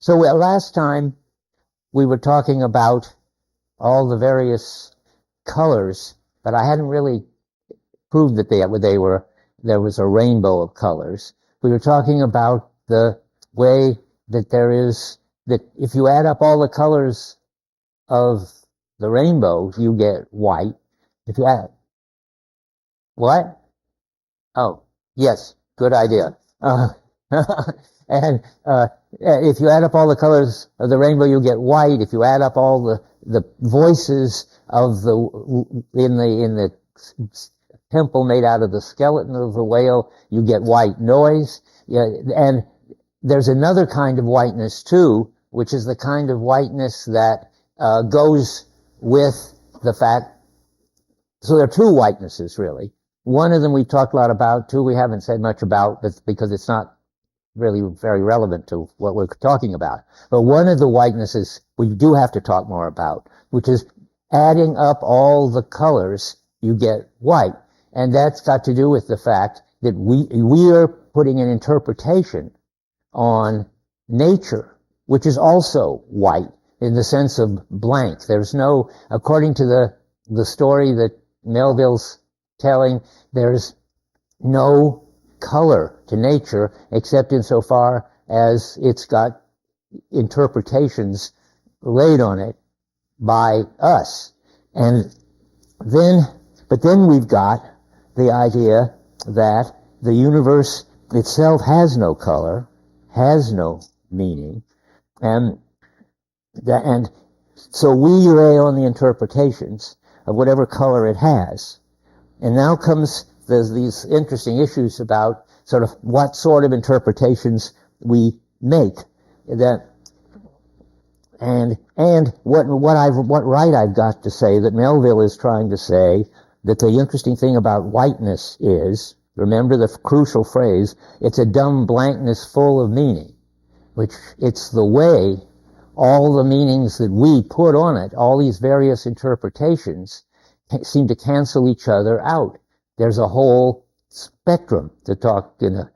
So last time we were talking about all the various colors, but I hadn't really proved that there was a rainbow of colors. We were talking about the way that that if you add up all the colors of the rainbow, you get white. If you add, what? Oh, yes, good idea. And if you add up all the colors of the rainbow, you get white. If you add up all the voices of in the temple made out of the skeleton of the whale, you get white noise. Yeah, and there's another kind of whiteness too, which is the kind of whiteness that goes with the fact. So there are two whitenesses really. One of them we talked a lot about. Two we haven't said much about, but because it's not really very relevant to what we're talking about. But one of the whitenesses we do have to talk more about, which is adding up all the colors, you get white. And that's got to do with the fact that we are putting an interpretation on nature, which is also white in the sense of blank. There's no, according to the story that Melville's telling, there's no color to nature except insofar as it's got interpretations laid on it by us. But then we've got the idea that the universe itself has no color, has no meaning, and so we lay on the interpretations of whatever color it has. And now there's these interesting issues about sort of what sort of interpretations we make. And what right I've got to say that Melville is trying to say that the interesting thing about whiteness is, remember the crucial phrase, it's a dumb blankness full of meaning, which it's the way all the meanings that we put on it, all these various interpretations, seem to cancel each other out. There's a whole spectrum, to talk in a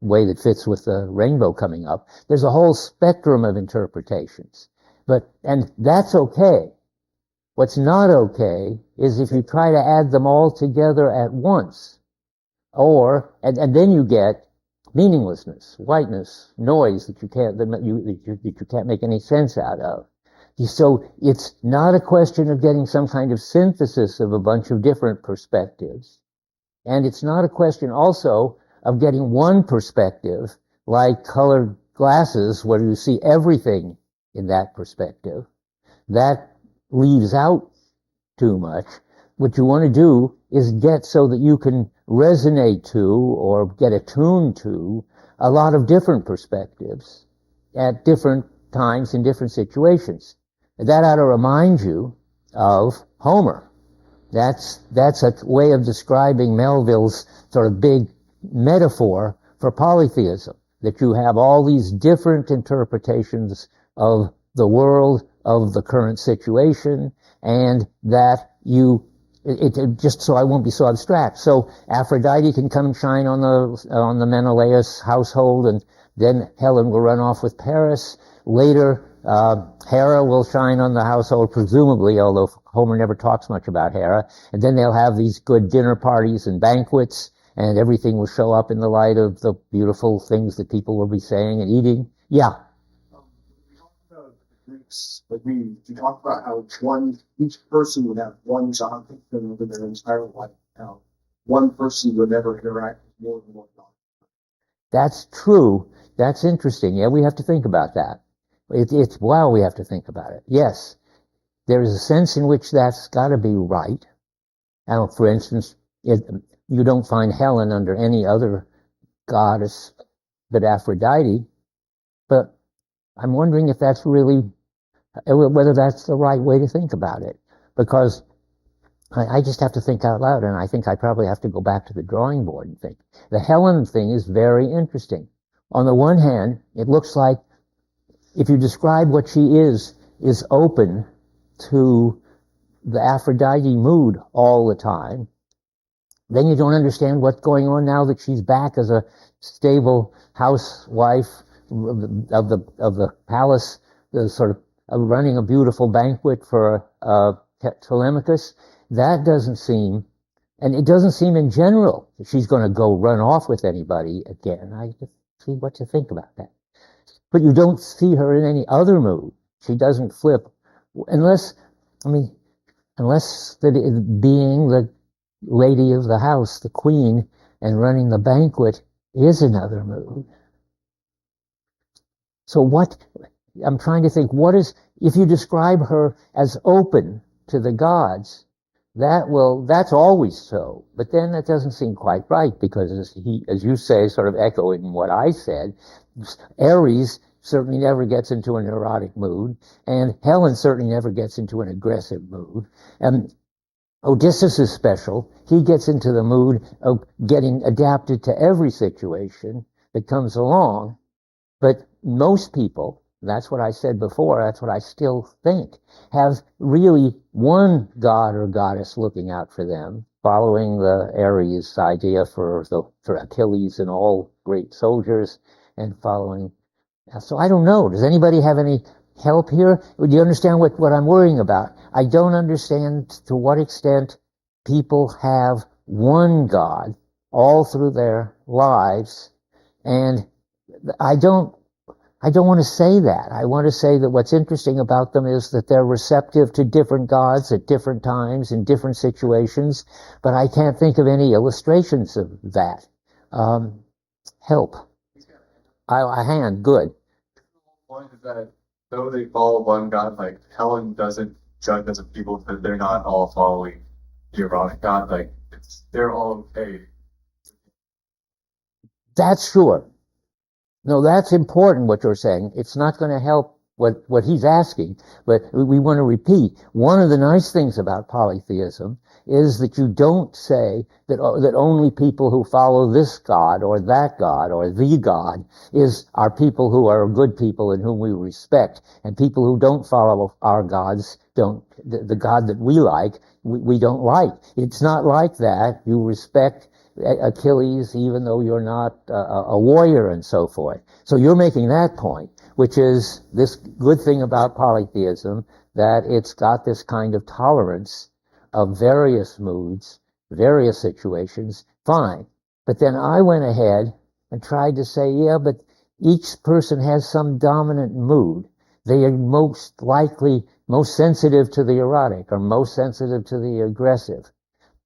way that fits with the rainbow coming up. There's a whole spectrum of interpretations. And that's okay. What's not okay is if you try to add them all together at once, and then you get meaninglessness, whiteness, noise that you can't make any sense out of. So it's not a question of getting some kind of synthesis of a bunch of different perspectives. And it's not a question also of getting one perspective, like colored glasses, where you see everything in that perspective. That leaves out too much. What you want to do is get so that you can resonate to or get attuned to a lot of different perspectives at different times in different situations. That ought to remind you of Homer. That's a way of describing Melville's sort of big metaphor for polytheism, that you have all these different interpretations of the world, of the current situation, and that just so I won't be so abstract. So Aphrodite can come and shine on the Menelaus household, and then Helen will run off with Paris. Later, Hera will shine on the household, presumably, although Homer never talks much about Hera. And then they'll have these good dinner parties and banquets, and everything will show up in the light of the beautiful things that people will be saying and eating. Yeah. We talked about the Greeks, but we talked about how each person would have one job over their entire life. How one person would never interact with more than one God. That's true. That's interesting. Yeah, we have to think about that. We have to think about it. Yes, there is a sense in which that's got to be right. Now, for instance, you don't find Helen under any other goddess but Aphrodite, but I'm wondering if that's really, whether that's the right way to think about it, because I just have to think out loud, and I think I probably have to go back to the drawing board and think. The Helen thing is very interesting. On the one hand, it looks like if you describe what she is open to the Aphrodite mood all the time, then you don't understand what's going on now that she's back as a stable housewife of the palace, the sort of running a beautiful banquet for Telemachus. That doesn't seem, and it doesn't seem in general that she's going to go run off with anybody again. I just see what you think about that. But you don't see her in any other mood. She doesn't flip, unless being the lady of the house, the queen, and running the banquet is another mood. So I'm trying to think, if you describe her as open to the gods, that's always so. But then that doesn't seem quite right, because as you say, sort of echoing what I said, Ares certainly never gets into an erotic mood, and Helen certainly never gets into an aggressive mood. And Odysseus is special. He gets into the mood of getting adapted to every situation that comes along. But most people, that's what I said before, that's what I still think, have really one god or goddess looking out for them, following the Ares idea for Achilles and all great soldiers, and following. So I don't know. Does anybody have any help here? Do you understand what I'm worrying about? I don't understand to what extent people have one God all through their lives, and I don't want to say that. I want to say that what's interesting about them is that they're receptive to different gods at different times in different situations, but I can't think of any illustrations of that. Help. A hand, good. The point is that though they follow one god, like Helen doesn't judge other people because they're not all following the erotic god. Like they're all okay. That's sure. No, that's important what you're saying. It's not going to help what he's asking, but we want to repeat. One of the nice things about polytheism is that you don't say that only people who follow this god or that god or the god are people who are good people and whom we respect, and people who don't follow our gods the god that we like, we don't like. It's not like that. You respect Achilles even though you're not a warrior and so forth. So you're making that point, which is this good thing about polytheism, that it's got this kind of tolerance of various moods, various situations, fine. But then I went ahead and tried to say, yeah, but each person has some dominant mood. They are most likely most sensitive to the erotic or most sensitive to the aggressive.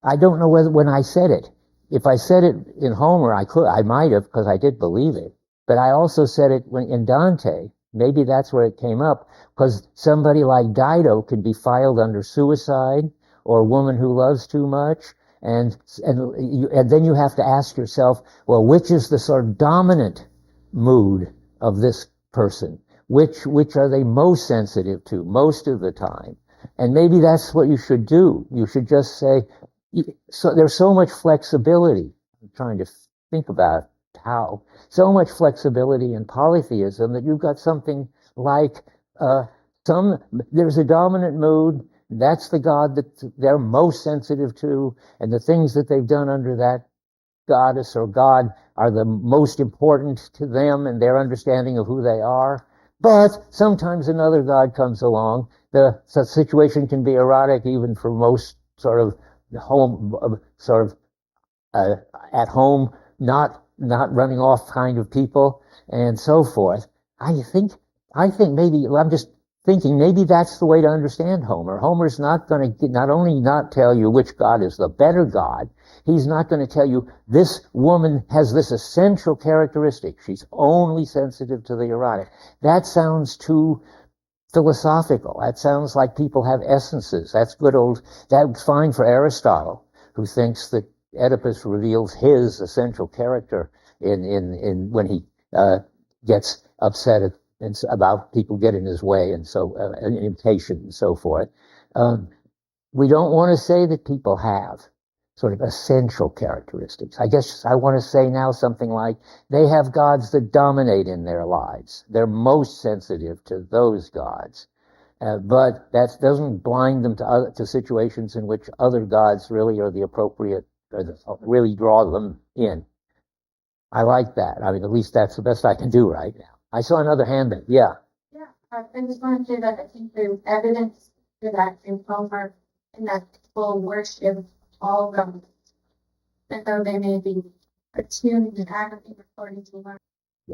I don't know when I said it. If I said it in Homer, I might have, because I did believe it. But I also said it in Dante. Maybe that's where it came up, because somebody like Dido could be filed under suicide, or a woman who loves too much, and then you have to ask yourself, well, which is the sort of dominant mood of this person? Which are they most sensitive to most of the time? And maybe that's what you should do. You should just say, so there's so much flexibility. I'm trying to think about how. So much flexibility in polytheism that you've got something like there's a dominant mood. That's the god that they're most sensitive to, and the things that they've done under that goddess or god are the most important to them and their understanding of who they are. But sometimes another god comes along. The situation can be erotic even for most sort of at home, not running off kind of people, and so forth. I think maybe I'm just thinking maybe that's the way to understand Homer. Homer's not going to not only not tell you which god is the better god, he's not going to tell you this woman has this essential characteristic. She's only sensitive to the erotic. That sounds too philosophical. That sounds like people have essences. That's fine for Aristotle, who thinks that Oedipus reveals his essential character in when he gets upset about people getting in his way, and so impatient and so forth. We don't want to say that people have sort of essential characteristics. I guess I want to say now something like they have gods that dominate in their lives. They're most sensitive to those gods. But that doesn't blind them to situations in which other gods really are the appropriate, really draw them in. I like that. I mean, at least that's the best I can do right now. I saw another hand there. Yeah. Yeah, I just want to say that I think there's evidence for that in Homer, and that people worship all of them, and though they may be attuned and acting according to learn.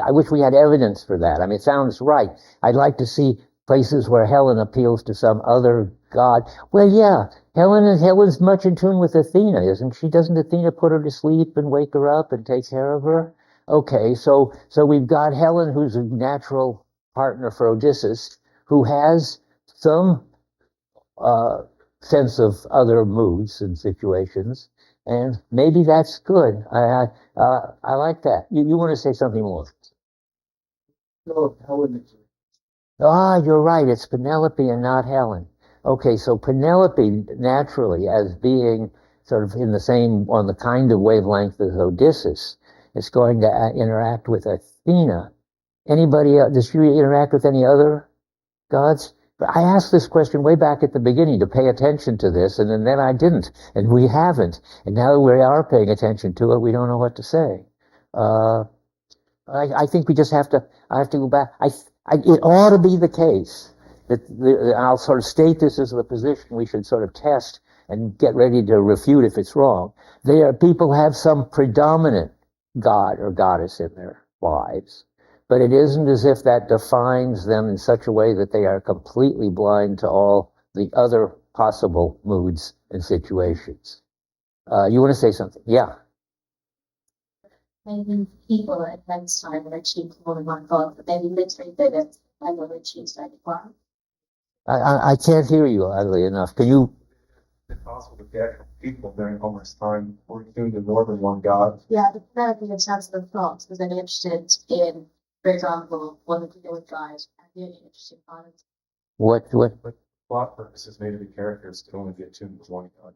I wish we had evidence for that. I mean, it sounds right. I'd like to see places where Helen appeals to some other god. Well, yeah, Helen's much in tune with Athena, isn't she? Doesn't Athena put her to sleep and wake her up and take care of her? Okay, so we've got Helen, who's a natural partner for Odysseus, who has some sense of other moods and situations, and maybe that's good. I like that. You want to say something more? No, Helen is Ah, you're right. It's Penelope and not Helen. Okay, so Penelope naturally, as being sort of in the same, on the kind of wavelength as Odysseus, is going to interact with Athena. Anybody else, does she interact with any other gods? But I asked this question way back at the beginning to pay attention to this, and then I didn't, and we haven't. And now that we are paying attention to it, we don't know what to say. I think we just have to, I have to go back. It ought to be the case that, I'll sort of state this as the position we should sort of test and get ready to refute if it's wrong. People have some predominant god or goddess in their lives, but it isn't as if that defines them in such a way that they are completely blind to all the other possible moods and situations. You want to say something? Yeah. Maybe people at that time were achieved more than one god, but maybe literally didn't, and were achieved like one. I can't hear you, oddly enough. Can you? It's possible that the actual people during Homer's time were doing the more than one god. Yeah, the Penelope in terms of the thoughts was then interested in, for example, one of the old guys, and really interested in violence. What? But plot purposes, maybe the characters could only be attuned with one god.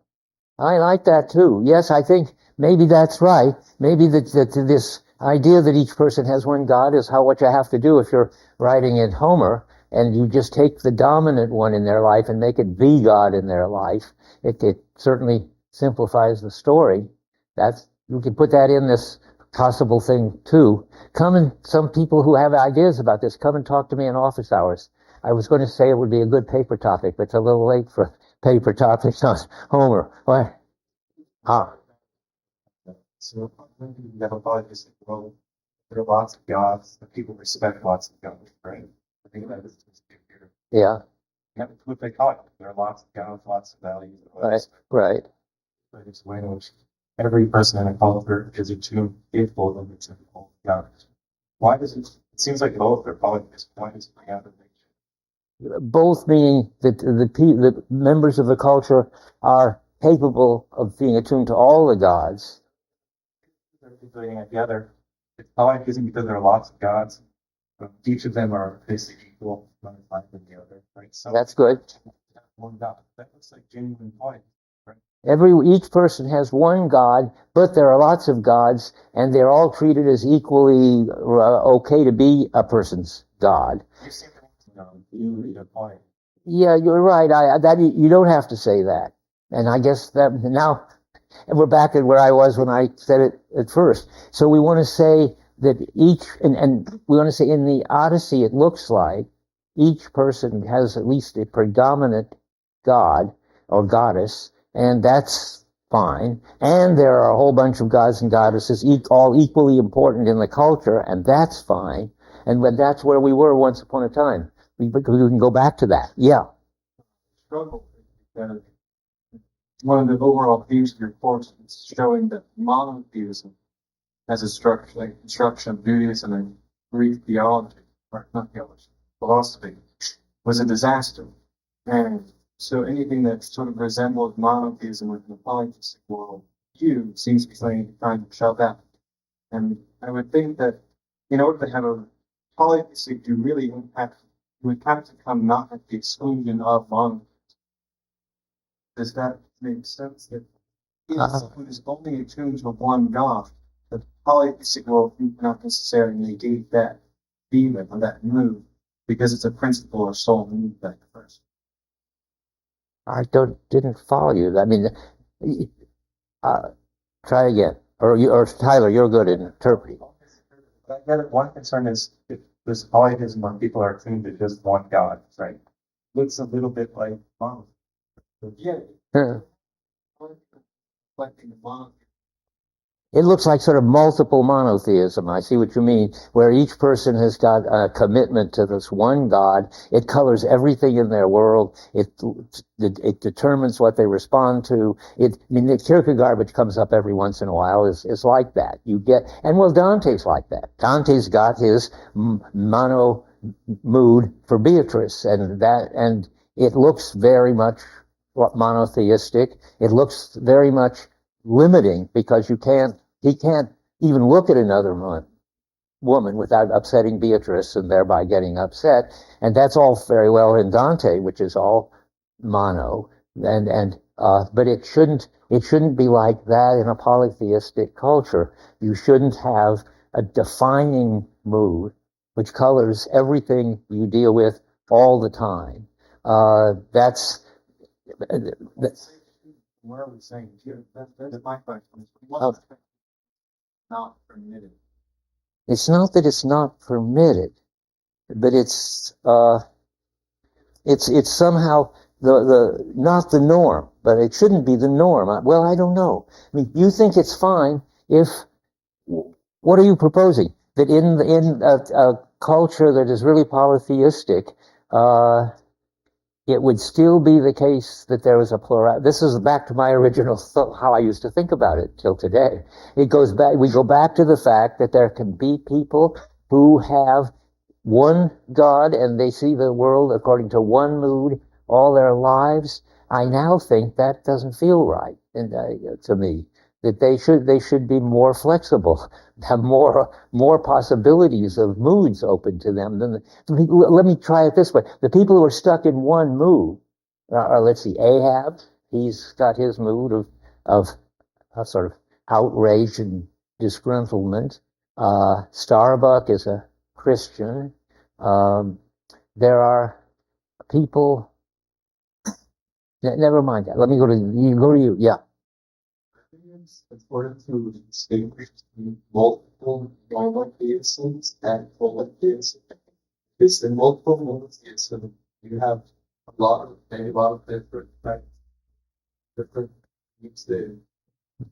I like that too. Yes, I think maybe that's right. Maybe that this idea that each person has one god is what you have to do if you're writing in Homer, and you just take the dominant one in their life and make it the god in their life. It certainly simplifies the story. You can put that in this possible thing too. Some people who have ideas about this, come and talk to me in office hours. I was going to say it would be a good paper topic, but it's a little late for paper topics on Homer. What? So you have a polytheistic world. There are lots of gods, but people respect lots of gods, right? I think that is here. Yeah. Yeah, it's what they call it. There are lots of gods, lots of values. Right. But it's a way in which every person in a culture is attuned, faithful, and it's all God. Why does it? It seems like both are polytheistic. Why does it have a nature? Both meaning that the members of the culture are capable of being attuned to all the gods. They're doing it together. It's polytheism because there are lots of gods. But each of them are basically equal, one is like than the other, right? So That's good. one God. That looks like genuine polytheism, right? Each person has one god, but there are lots of gods, and they're all treated as equally okay to be a person's god. You seem to you read a point. Yeah, you're right. You don't have to say that. And I guess that now we're back at where I was when I said it at first. So we want to say that and we want to say in the Odyssey, it looks like each person has at least a predominant god or goddess, and that's fine. And there are a whole bunch of gods and goddesses, all equally important in the culture, and that's fine. And that's where we were once upon a time. We can go back to that. Yeah. Struggle. One of the overall themes of your course is showing that monotheism as a structure, like construction of Judaism and Greek theology, or not theology, philosophy, was a disaster. And so anything that sort of resembled monotheism within the polytheistic world, seems to be trying to shove that. And I would think that in order to have a polytheistic, you would have to come not at the exclusion of monotheism. Does that make sense? That if someone is only attuned to one God, the polytheistic world cannot necessarily negate that feeling or that mood because it's a principle or soul mood that first. I didn't follow you. I mean, try again. Or Tyler, you're good at interpreting. One concern is if this polytheism when people are tuned to just one God, right? Looks a little bit like monotheism. Yeah. Huh. Reflecting the monotheism. It looks like sort of multiple monotheism. I see what you mean, where each person has got a commitment to this one God. It colors everything in their world. It determines what they respond to. I mean, the Kierkegaard, which comes up every once in a while, is like that. You get, and well, Dante's like that. Dante's got his mono mood for Beatrice, and it looks very much monotheistic. It looks very much limiting because he can't even look at another woman without upsetting Beatrice and thereby getting upset. And that's all very well in Dante, which is all mono. But it shouldn't be like that in a polytheistic culture. You shouldn't have a defining mood which colors everything you deal with all the time. That's Where are we saying here? That's my question. Not permitted. It's not that it's not permitted, but it's somehow the not the norm, but it shouldn't be the norm. Well, I don't know. I mean, you think it's fine if, what are you proposing? That in a culture that is really polytheistic, it would still be the case that there was a plural. This is back to my original how I used to think about it till today. It goes back. We go back to the fact that there can be people who have one God and they see the world according to one mood all their lives. I now think that doesn't feel right, and to me, that they should be more flexible, have more possibilities of moods open to them than let me try it this way. The people who are stuck in one mood are, let's see, Ahab. He's got his mood of sort of outrage and disgruntlement. Starbuck is a Christian. There are people. Never mind that. Let me go to you. Yeah. According to distinguish between multiple monotheisms and polytheism. Because in multiple monotheism, you have a lot of different groups there.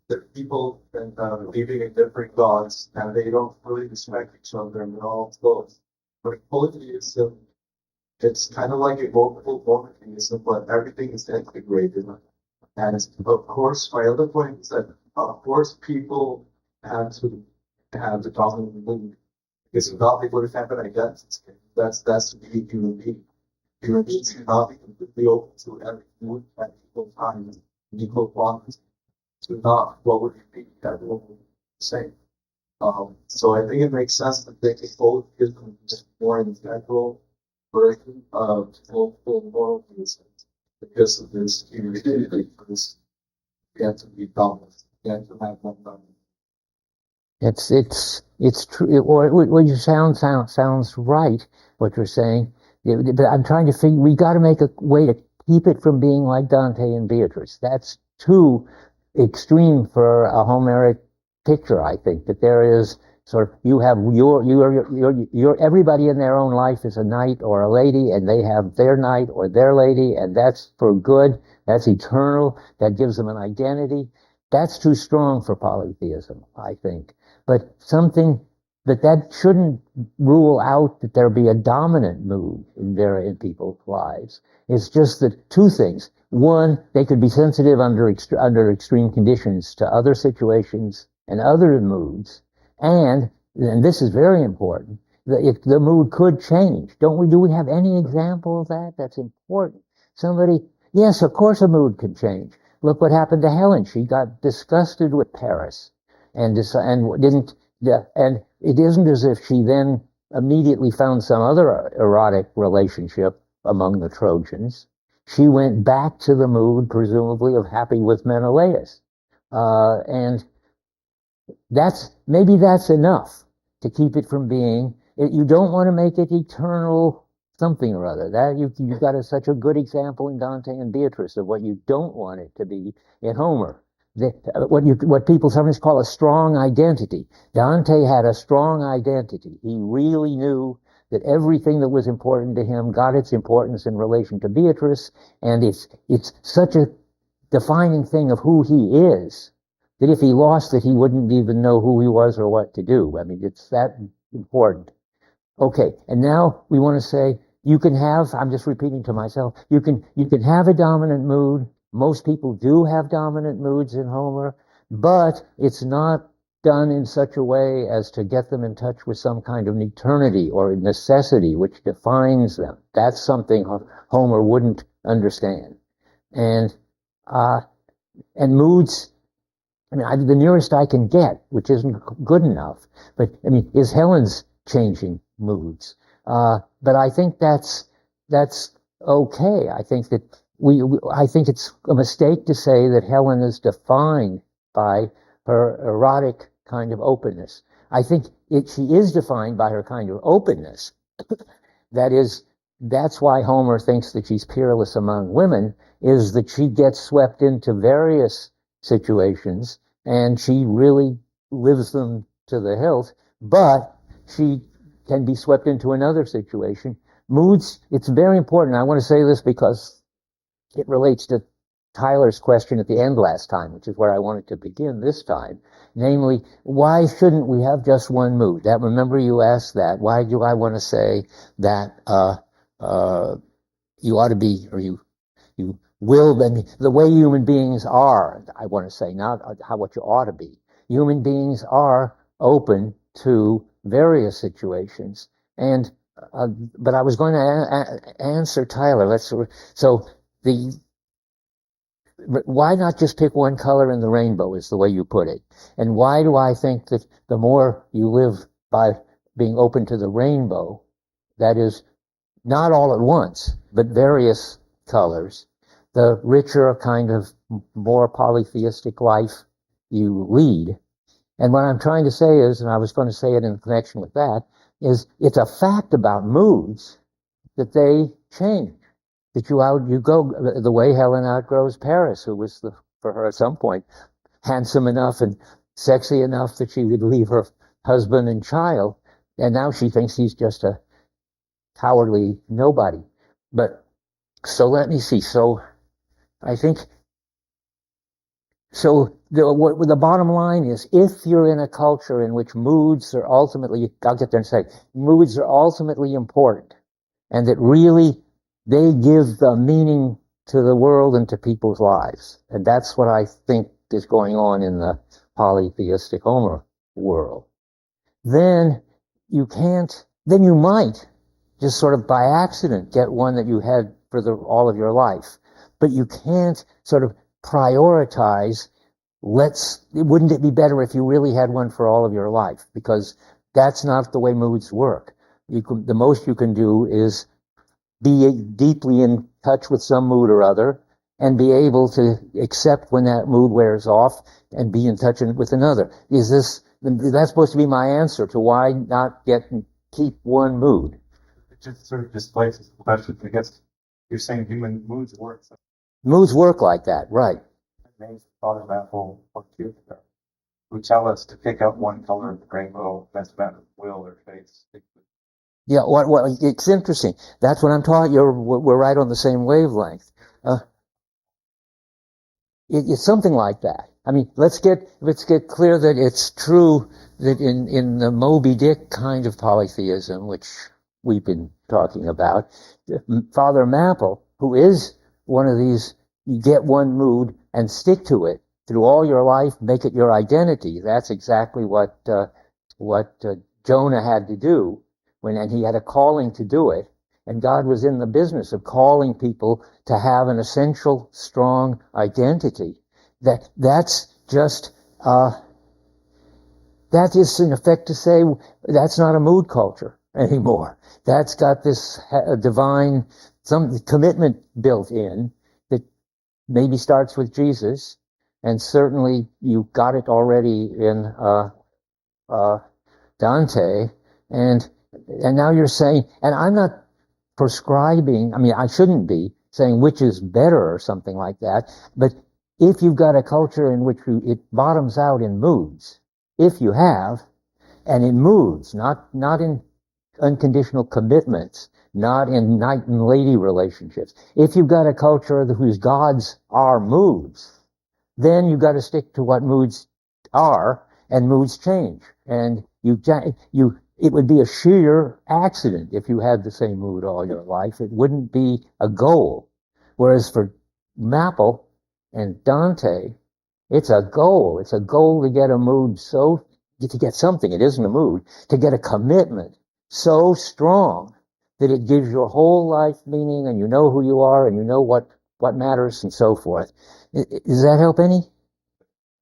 The people and believing in different gods, and they don't really respect each other, and they're all close. But polytheism, it's kind of like a multiple monotheism, but everything is integrated. And of course, my other point is that, of course, people have to have the dominant mood. Because if not, they would have had an identity. That's to be a human being. Human beings cannot be completely open to every mood at equal times, equal quantities. So not what would it be everyone would say. So I think it makes sense to think of both is more integral version of multiple monotheism. Because of this unity, because you have to be balanced. You have to have one balance. It's true. What you sounds right. What you're saying, but I'm trying to figure. We got to make a way to keep it from being like Dante and Beatrice. That's too extreme for a Homeric picture. I think that there is sort of you have your everybody in their own life is a knight or a lady, and they have their knight or their lady, and that's for good. That's eternal. That gives them an identity. That's too strong for polytheism, I think. But something that shouldn't rule out that there be a dominant mood in people's lives. It's just that two things. One, they could be sensitive under extreme conditions to other situations and other moods. And this is very important, the mood could change. Do we have any example of that? That's important. Yes, of course a mood can change. Look what happened to Helen. She got disgusted with Paris and it isn't as if she then immediately found some other erotic relationship among the Trojans. She went back to the mood, presumably, of happy with Menelaus. And maybe that's enough to keep it from being, you don't want to make it eternal something or other. That you've got such a good example in Dante and Beatrice of what you don't want it to be in Homer. What people sometimes call a strong identity. Dante had a strong identity. He really knew that everything that was important to him got its importance in relation to Beatrice, and it's such a defining thing of who he is that if he lost it, he wouldn't even know who he was or what to do. I mean, it's that important. Okay, and now we want to say you can have, I'm just repeating to myself, you can have a dominant mood. Most people do have dominant moods in Homer, but it's not done in such a way as to get them in touch with some kind of eternity or necessity which defines them. That's something Homer wouldn't understand. And moods, I mean, the nearest I can get, which isn't good enough, but I mean, is Helen's changing moods. But I think that's okay. I think that I think it's a mistake to say that Helen is defined by her erotic kind of openness. I think she is defined by her kind of openness. That's why Homer thinks that she's peerless among women, is that she gets swept into various situations and she really lives them to the hilt, but she can be swept into another situation. Moods, it's very important. I want to say this because it relates to Tyler's question at the end last time, which is where I wanted to begin this time. Namely, why shouldn't we have just one mood? That, remember you asked that. Why do I want to say that you ought to be, or you will, I mean, the way human beings are, I want to say, not what you ought to be. Human beings are open to various situations. And but I was going to answer Tyler. Why not just pick one color in the rainbow is the way you put it. And why do I think that the more you live by being open to the rainbow, that is not all at once, but various colors, the richer a kind of more polytheistic life you lead. And what I'm trying to say is, and I was going to say it in connection with that, is it's a fact about moods that they change. That you go the way Helen outgrows Paris, who was for her at some point handsome enough and sexy enough that she would leave her husband and child, and now she thinks he's just a cowardly nobody. But so let me see. So I think so. The bottom line is, if you're in a culture in which moods are ultimately, I'll get there and say, moods are ultimately important, and that really they give the meaning to the world and to people's lives. And that's what I think is going on in the polytheistic Homer world. Then you might just sort of by accident get one that you had for all of your life. But you can't sort of prioritize, wouldn't it be better if you really had one for all of your life? Because that's not the way moods work. The most you can do is be deeply in touch with some mood or other and be able to accept when that mood wears off and be in touch with another. That's supposed to be my answer to why not keep one mood. It just sort of displaces the question. I guess you're saying human moods work. So moods work like that, right? Names thought of that whole cute who tell us to pick up one color of the rainbow. That's about will or face. Yeah, it's interesting. That's what I'm talking. We're right on the same wavelength. It's something like that. I mean, let's get clear that it's true that in the Moby Dick kind of polytheism, which we've been talking about, Father Mapple, who is one of these, you get one mood and stick to it through all your life, make it your identity. That's exactly what Jonah had to do. And he had a calling to do it, and God was in the business of calling people to have an essential, strong identity. That's just that is in effect to say that's not a mood culture anymore. That's got this divine some commitment built in that maybe starts with Jesus, and certainly you got it already in Dante, and now you're saying, and I'm not prescribing, I mean, I shouldn't be saying which is better or something like that, but if you've got a culture in which it bottoms out in moods, if you have, and in moods, not in unconditional commitments, not in knight and lady relationships. If you've got a culture whose gods are moods, then you've got to stick to what moods are, and moods change. And it would be a sheer accident if you had the same mood all your life. It wouldn't be a goal. Whereas for Maple and Dante, it's a goal. It's a goal to get a mood to get something. It isn't a mood, to get a commitment so strong that it gives your whole life meaning, and you know who you are, and you know what matters, and so forth. Does that help any?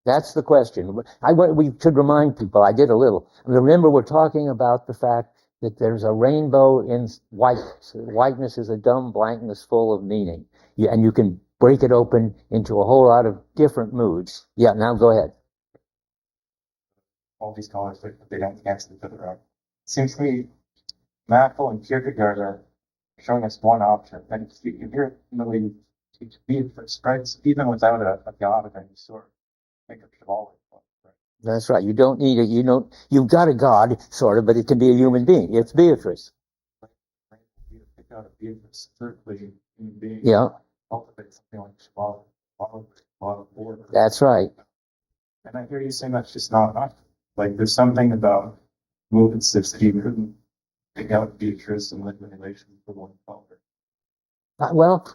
That's the question. We should remind people, I did a little. Remember, we're talking about the fact that there's a rainbow in whiteness. Whiteness is a dumb blankness full of meaning. And you can break it open into a whole lot of different moods. Yeah, now go ahead. All these scholars, they don't cancel each other out. Seems to me, Maple and Kierkegaard are showing us one option. And you can hear it in the way you teach Beatrice, right? So even without a god of any sort. Think of Chivalry. Right? That's right. You don't need you've got a god, sort of, but it can be a human being. It's Beatrice. Pick out a Beatrice, thirdly, human being. Yeah. Cultivate something like Chivalry. That's right. And I hear you saying that's just not enough. Like, there's something about movements that you couldn't pick out Beatrice and live in relation for one color. Well,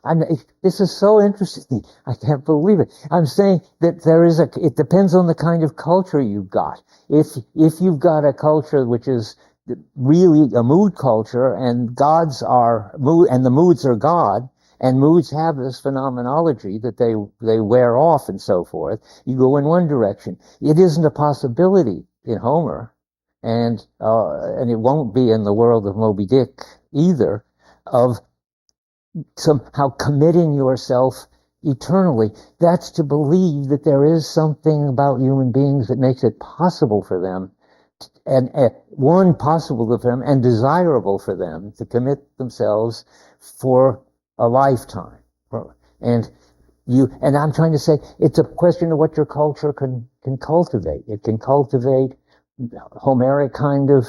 this is so interesting. I can't believe it. I'm saying that it depends on the kind of culture you've got. If you've got a culture which is really a mood culture, and gods are mood, and the moods are God, and moods have this phenomenology that they wear off and so forth, you go in one direction. It isn't a possibility in Homer, and it won't be in the world of Moby Dick either, of somehow committing yourself eternally. That's to believe that there is something about human beings that makes it possible for them, and possible for them and desirable for them to commit themselves for a lifetime. And I'm trying to say, it's a question of what your culture can cultivate. It can cultivate Homeric kind of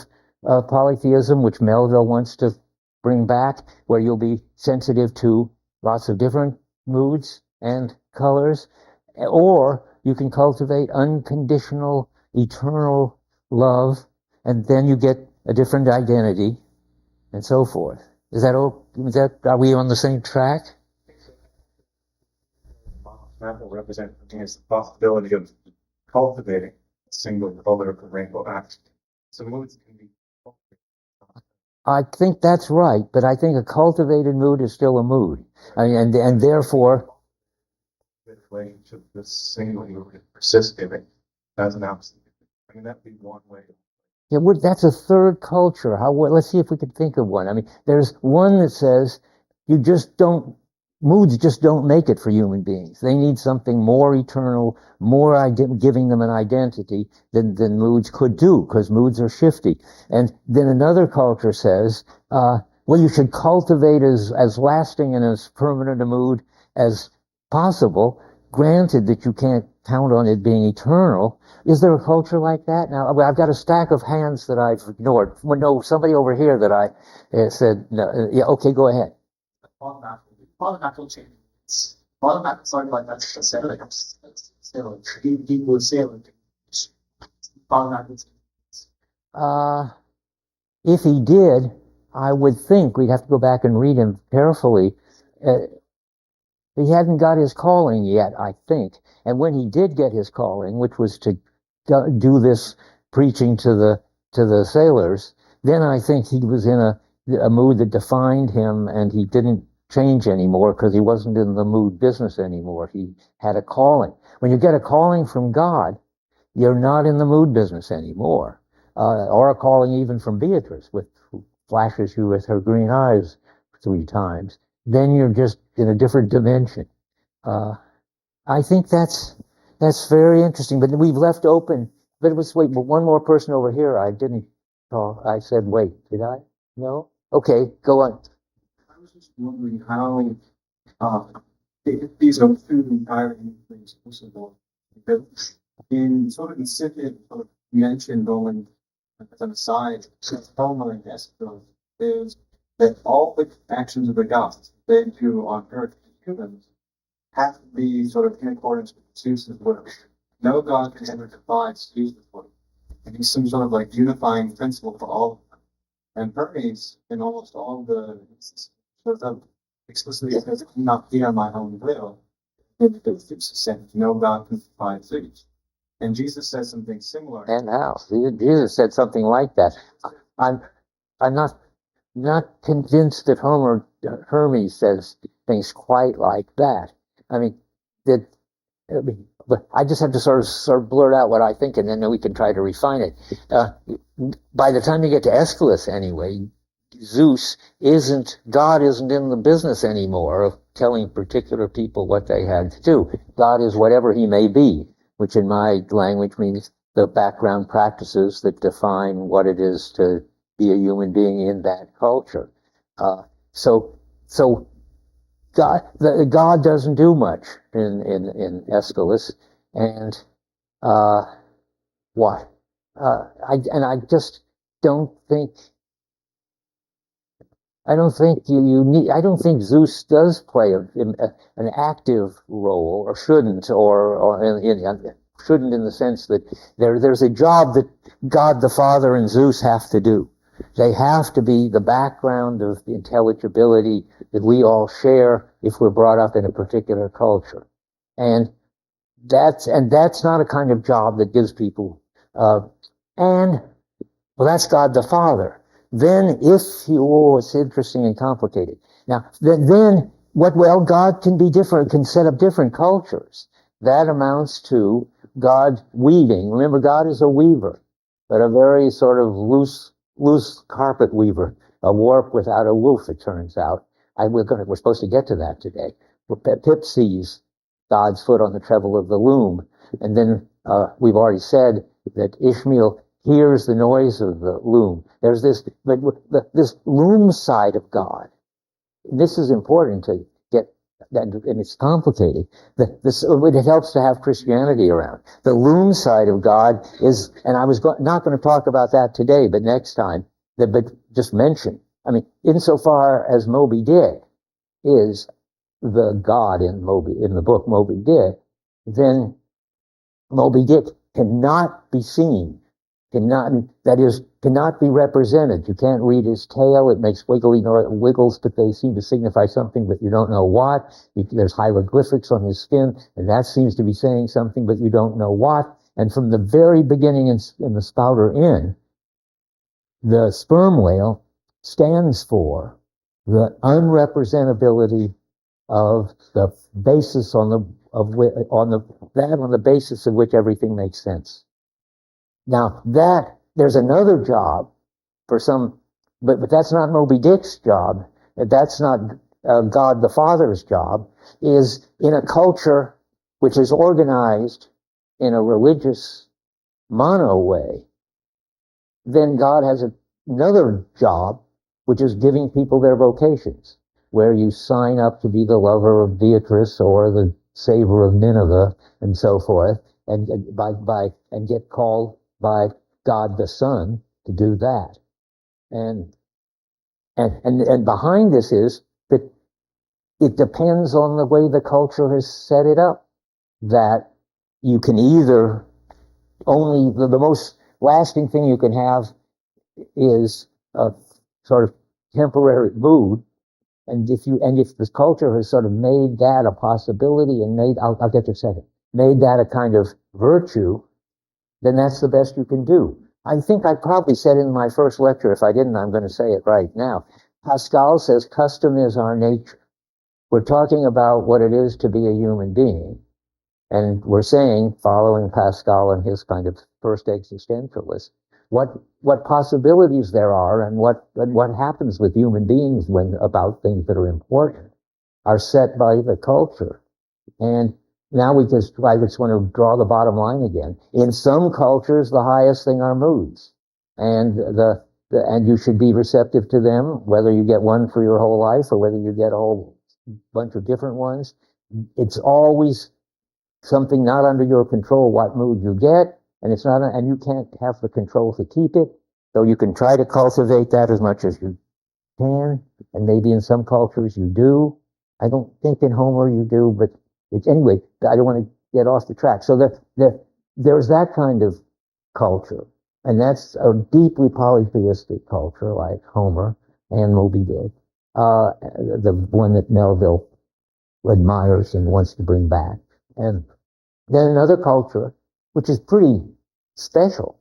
polytheism, which Melville wants to bring back, where you'll be sensitive to lots of different moods and colors, or you can cultivate unconditional, eternal love, and then you get a different identity, and so forth. Are we on the same track? Maple represents the possibility of cultivating a single color of the rainbow act. So moods can be cultivated. I think that's right, but I think a cultivated mood is still a mood. And therefore, Relationship to this single mood persisting as an absolute. I mean, that'd be one way. yeah, that's a third culture. Let's see if we can think of one. I mean, there's one that says moods just don't make it for human beings. They need something more eternal, more giving them an identity than moods could do, because moods are shifty. And then another culture says, well, you should cultivate as lasting and as permanent a mood as possible, granted that you can't count on it being eternal. Is there a culture like that? Now, I've got a stack of hands that I've ignored. Well, no, somebody over here that I said, no, yeah, okay, go ahead. Polymath changes. Polymath is sort of like that's sailing. People sailing. Polymath. If he did, I would think we'd have to go back and read him carefully. He hadn't got his calling yet, I think. And when he did get his calling, which was to do this preaching to the sailors, then I think he was in a mood that defined him, and he didn't change anymore because he wasn't in the mood business anymore. He had a calling. When you get a calling from God, you're not in the mood business anymore. Or a calling even from Beatrice, who flashes you with her green eyes 3 times. Then you're just in a different dimension. I think that's very interesting. But we've left open. But one more person over here. I didn't talk. I said wait. Did I? No. Okay, go on. I was just wondering how these are two entirely new things possible. In sort of incipient sort of mentioned only as an aside, Homer and Aeschylus, is that all the actions of the gods they do on earth as humans have to be sort of in accordance with Zeus's will. No god can ever defy Zeus's will. And he's some sort of like unifying principle for all of them. And Hermes, in almost all the shows up explicitly says, not be on my own will. Zeus said, no god can defy Zeus. And Jesus says something similar. And how? Jesus said something like that. I'm not convinced that Hermes says things quite like that. I mean, but I just have to sort of blurt out what I think, and then we can try to refine it. By the time you get to Aeschylus, anyway, God isn't in the business anymore of telling particular people what they had to do. God is whatever he may be, which in my language means the background practices that define what it is to be a human being in that culture. So God doesn't do much in Aeschylus, and what? I just don't think. I don't think you need. I don't think Zeus does play an active role, or shouldn't, shouldn't in the sense that there's a job that God the Father and Zeus have to do. They have to be the background of the intelligibility that we all share if we're brought up in a particular culture, and that's not a kind of job that gives people. That's God the Father. Then, it's interesting and complicated. Now, then what? Well, God can be different, can set up different cultures. That amounts to God weaving. Remember, God is a weaver, but a very sort of loose carpet weaver, a warp without a woof, it turns out. We're supposed to get to that today. Pip sees God's foot on the treble of the loom, and then we've already said that Ishmael hears the noise of the loom. There's this loom side of God. This is important to get that, and it's complicated. It helps to have Christianity around. The loom side of God is, and I was not going to talk about that today, but next time, but just mention. I mean, insofar as Moby Dick is the God in the book Moby Dick, then Moby Dick cannot be seen. Cannot be represented. You can't read his tail. It makes wiggles, but they seem to signify something, but you don't know what. There's hieroglyphics on his skin, and that seems to be saying something, but you don't know what. And from the very beginning in the Spouter Inn, the sperm whale stands for the unrepresentability of the basis on the basis of which everything makes sense. Now there's another job for some, but that's not Moby Dick's job. That's not God the Father's job. Is in a culture which is organized in a religious mono way, then God has another job, which is giving people their vocations, where you sign up to be the lover of Beatrice or the saver of Nineveh and so forth, and get called by God the Son to do that. And behind this is that it depends on the way the culture has set it up, that you can either only the most lasting thing you can have is a sort of temporary mood, and if the culture has sort of made that a possibility and I'll get to a second, made that a kind of virtue, then that's the best you can do. I think I probably said in my first lecture, if I didn't, I'm going to say it right now. Pascal says custom is our nature. We're talking about what it is to be a human being. And we're saying, following Pascal and his kind of first existentialist, what possibilities there are and what happens with human beings about things that are important are set by the culture. And now I just want to draw the bottom line again. In some cultures, the highest thing are moods, and and you should be receptive to them, whether you get one for your whole life or whether you get a whole bunch of different ones. It's always something not under your control what mood you get, and it's not, and you can't have the control to keep it. So you can try to cultivate that as much as you can, and maybe in some cultures you do. I don't think in Homer you do, but it's anyway. I don't want to get off the track. So there's that kind of culture, and that's a deeply polytheistic culture, like Homer and Moby did, the one that Melville admires and wants to bring back. And then another culture, which is pretty special,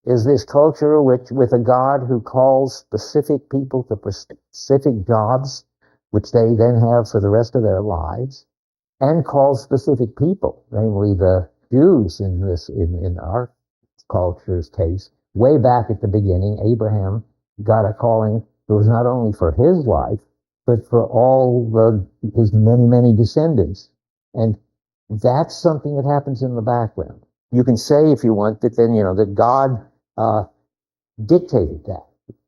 is this culture with a God who calls specific people to specific jobs, which they then have for the rest of their lives, and calls specific people, namely the Jews in our culture's case. Way back at the beginning, Abraham got a calling that was not only for his life, but for all his many, many descendants. And that's something that happens in the background. You can say, if you want, that then, that God dictated that.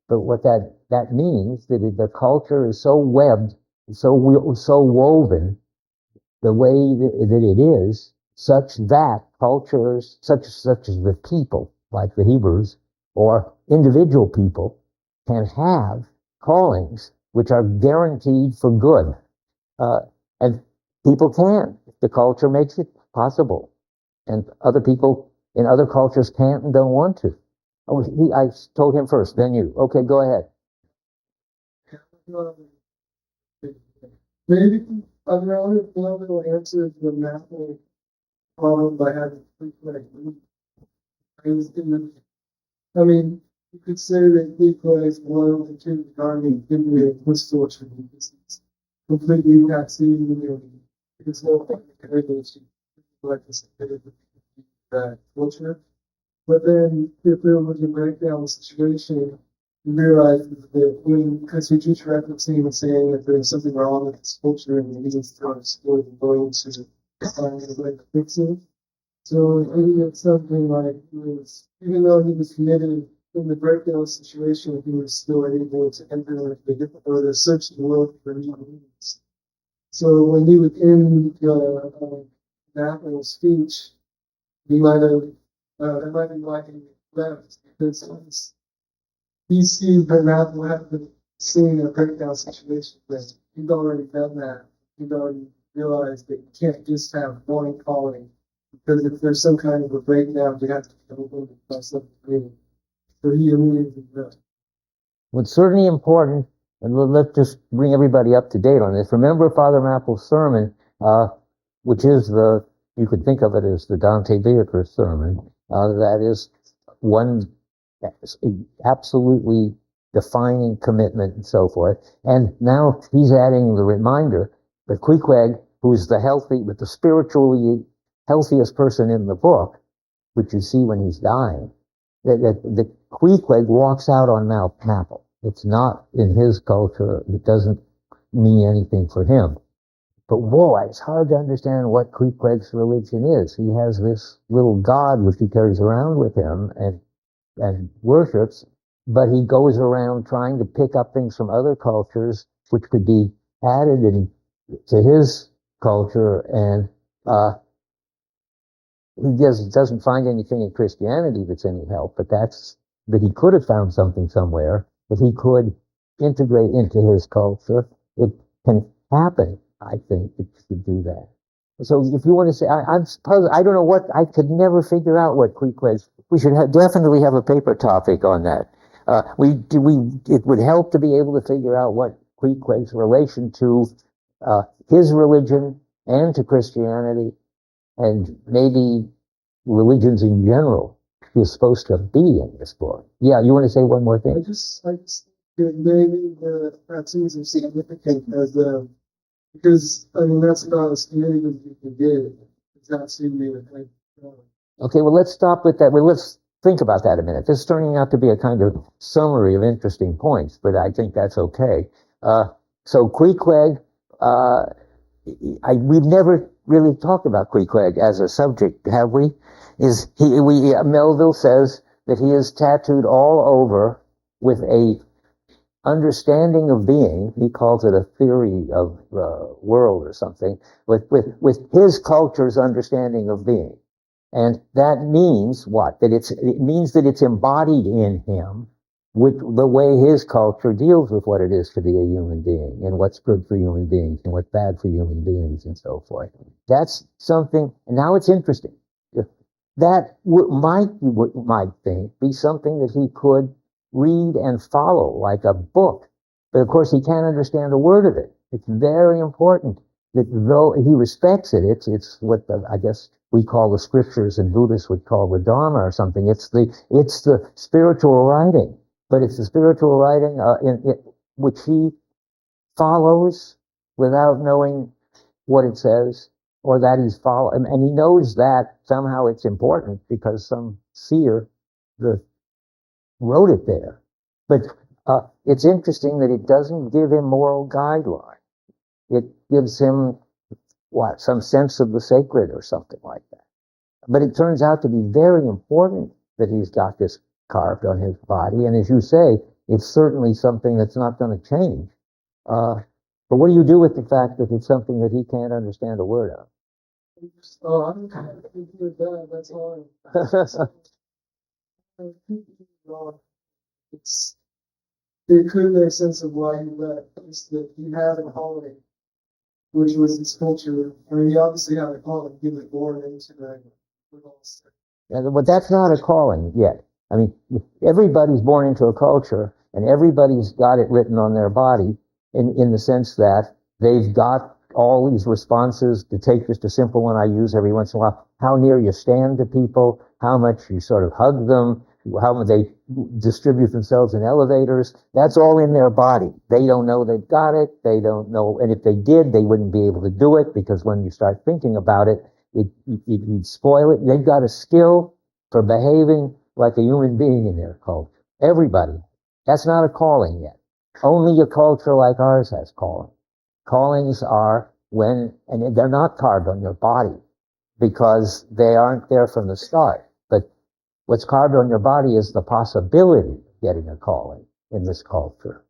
But what that means, that the culture is so webbed, so woven, the way that it is, such that cultures, such as the people, like the Hebrews, or individual people, can have callings which are guaranteed for good. And people can, if the culture makes it possible. And other people in other cultures can't and don't want to. Oh, I told him first, then you. Okay, go ahead. Maybe I don't know if Melville answered the mapping problem by having frequent. I mean, you could say that frequent is one of the two gardening can be a misfortune because it's completely not seen. It's no heritage like this culture. But then if we were to break down the situation, you realize that because we keep referencing and saying that there's something wrong with this culture and we need to explore the bones to find a way to fix it. So maybe it's something like even though he was committed in the breakdown situation, he was still able to enter the search the world for new meanings. So when he was in Apple's speech, he might have that might be why he left, because he sees that Apple have been seeing a breakdown situation, but he's already done that. He's already realized that you can't just have one calling, because if there's some kind of a breakdown, you have to be able to find something new. So he immediately left. What's certainly important, and let's just bring everybody up to date on this. Remember Father Mapple's sermon, which is you could think of it as the Dante Beatrice sermon. That is one absolutely defining commitment and so forth. And now he's adding the reminder that Queequeg, who's the spiritually healthiest person in the book, which you see when he's dying, that Queequeg walks out on Mapple. It's not in his culture. It doesn't mean anything for him. But whoa, it's hard to understand what Queequeg's religion is. He has this little god which he carries around with him and worships, but he goes around trying to pick up things from other cultures which could be added to his culture, and he doesn't find anything in Christianity that's any help, but he could have found something somewhere that he could integrate into his culture. It can happen, I think, that you could do that. So if you want to say, I'm puzzled, I don't know I could never figure out what Queequeg. We should definitely have a paper topic on that. It would help to be able to figure out what Queequeg's relation to his religion and to Christianity, and maybe religions in general, is supposed to be in this book. Yeah, you want to say one more thing? I just think maybe the tattoos are significant as because I mean that's about as committed as you can get. It's not seemingly like. Okay, well let's stop with that. Well, let's think about that a minute. This is turning out to be a kind of summary of interesting points, but I think that's okay. So Queequeg, we've never really talked about Queequeg as a subject, have we? Melville says that he is tattooed all over with a understanding of being. He calls it a theory of world or something, with his culture's understanding of being. And that means what? It means that it's embodied in him, the way his culture deals with what it is to be a human being and what's good for human beings and what's bad for human beings and so forth. That's something, and now it's interesting. That might be something that he could read and follow like a book. But of course, he can't understand a word of it. It's very important that though he respects it, it's what I guess we call the scriptures and Buddhists would call the Dharma or something. It's the spiritual writing, but it's the spiritual writing which he follows without knowing what it says or that he's following. And he knows that somehow it's important because some seer wrote it there. But it's interesting that it doesn't give him moral guideline. It gives him some sense of the sacred or something like that. But it turns out to be very important that he's got this carved on his body. And as you say, it's certainly something that's not going to change. But what do you do with the fact that it's something that he can't understand a word of? Oh, I'm kind of thinking with that. That's all. It could make sense of why he left. It's that he had a calling, which was his culture. I mean, he obviously had a calling. He was born into that. But that's not a calling yet. I mean, everybody's born into a culture, and everybody's got it written on their body in the sense that they've got all these responses. To take just a simple one I use every once in a while, how near you stand to people, how much you sort of hug them, how they distribute themselves in elevators. That's all in their body. They don't know they've got it. They don't know. And if they did, they wouldn't be able to do it because when you start thinking about it, you'd spoil it. They've got a skill for behaving like a human being in their culture. Everybody. That's not a calling yet. Only a culture like ours has calling. Callings are and they're not carved on your body because they aren't there from the start. But what's carved on your body is the possibility of getting a calling in this culture.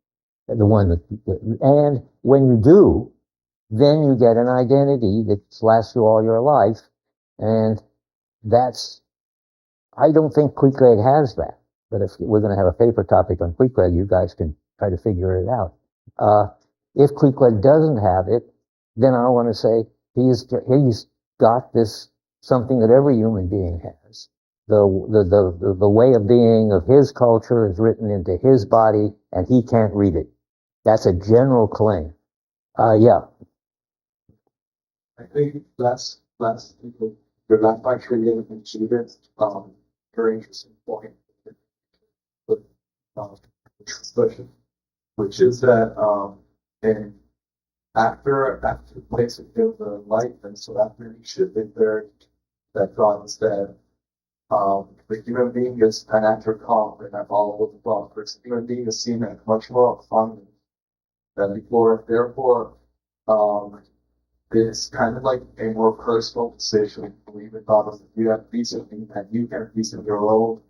And when you do, then you get an identity that lasts you all your life. And I don't think Queequeg has that. But if we're going to have a paper topic on Queequeg, you guys can try to figure it out. If Queequeg doesn't have it, then I want to say he's got this something that every human being has. The way of being of his culture is written into his body, and he can't read it. That's a general claim. Yeah. I think that's your last lecture you mentioned it. Very interesting point. Which is that and after the place of the light, and so after he should be there, that God is dead. The human being is an actor calm and that all of the book. The human being is seen as much more abundant than before. Therefore, it's kind of like a more personal decision. We even thought of you have reasoning that you can reason your own,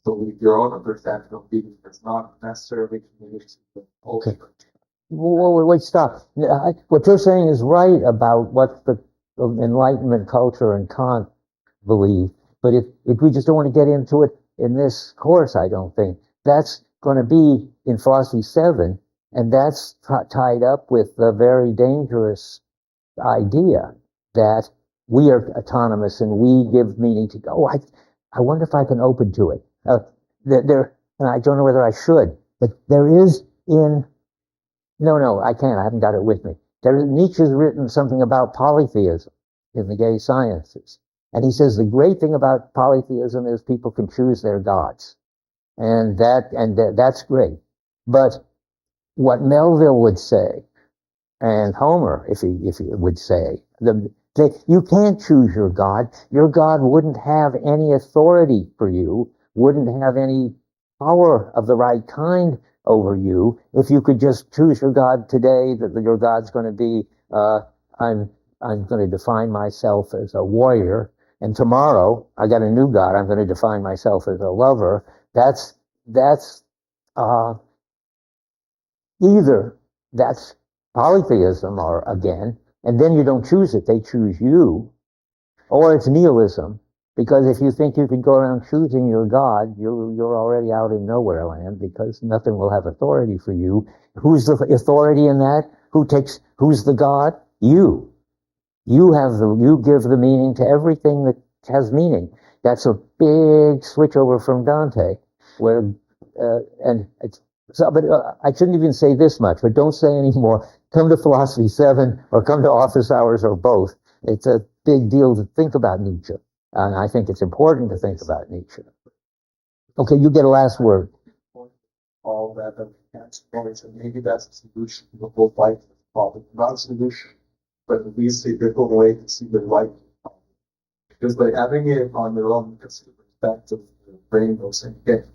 believe your own understanding of being. It's not necessarily committed to the culture. Okay. Wait, stop. What you're saying is right about what the Enlightenment culture and Kant believe, but if we just don't want to get into it in this course, I don't think. That's going to be in Philosophy 7, and that's tied up with the very dangerous idea that we are autonomous and we give meaning to. I wonder if I can open to it. And I don't know whether I should, but there is in. No, I can't. I haven't got it with me. Nietzsche's written something about polytheism in the gay sciences. And he says the great thing about polytheism is people can choose their gods. And that's great. But what Melville would say, and Homer, if he would say, you can't choose your God. Your God wouldn't have any authority for you, wouldn't have any power of the right kind over you if you could just choose your God today, that your God's going to be, I'm going to define myself as a warrior, and tomorrow I got a new God, I'm going to define myself as a lover. That's either that's polytheism or again, and then you don't choose it, they choose you, or it's nihilism, Because if you think you can go around choosing your God, you're already out in nowhere land, because nothing will have authority for you. Who's the authority in that? Who's the God? You. You give the meaning to everything that has meaning. That's a big switch over from Dante, where, and it's, so, but I shouldn't even say this much, but don't say any more. Come to Philosophy 7 or come to Office Hours or both. It's a big deal to think about Nietzsche. And I think it's important to think about Nietzsche. Okay, you get a last word. All that that's points, and maybe that's a solution to the whole life problem. Not a solution, but at least a different way to see the life problem. Because by having it on their own, you can see the perspective of the rainbows and get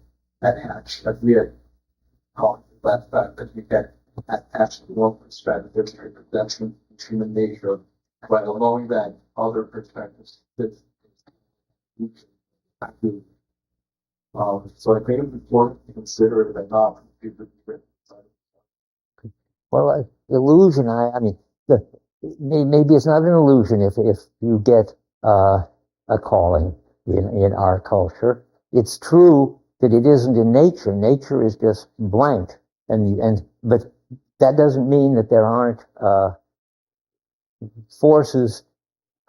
attached, like we had called that fact that you get attached to one perspective, there's a perception of human nature, by allowing that other perspectives fit. So I think it's important to consider it an option. Well, illusion, I mean, maybe it's not an illusion if you get a calling in our culture. It's true that it isn't in nature. Nature is just blank. But that doesn't mean that there aren't forces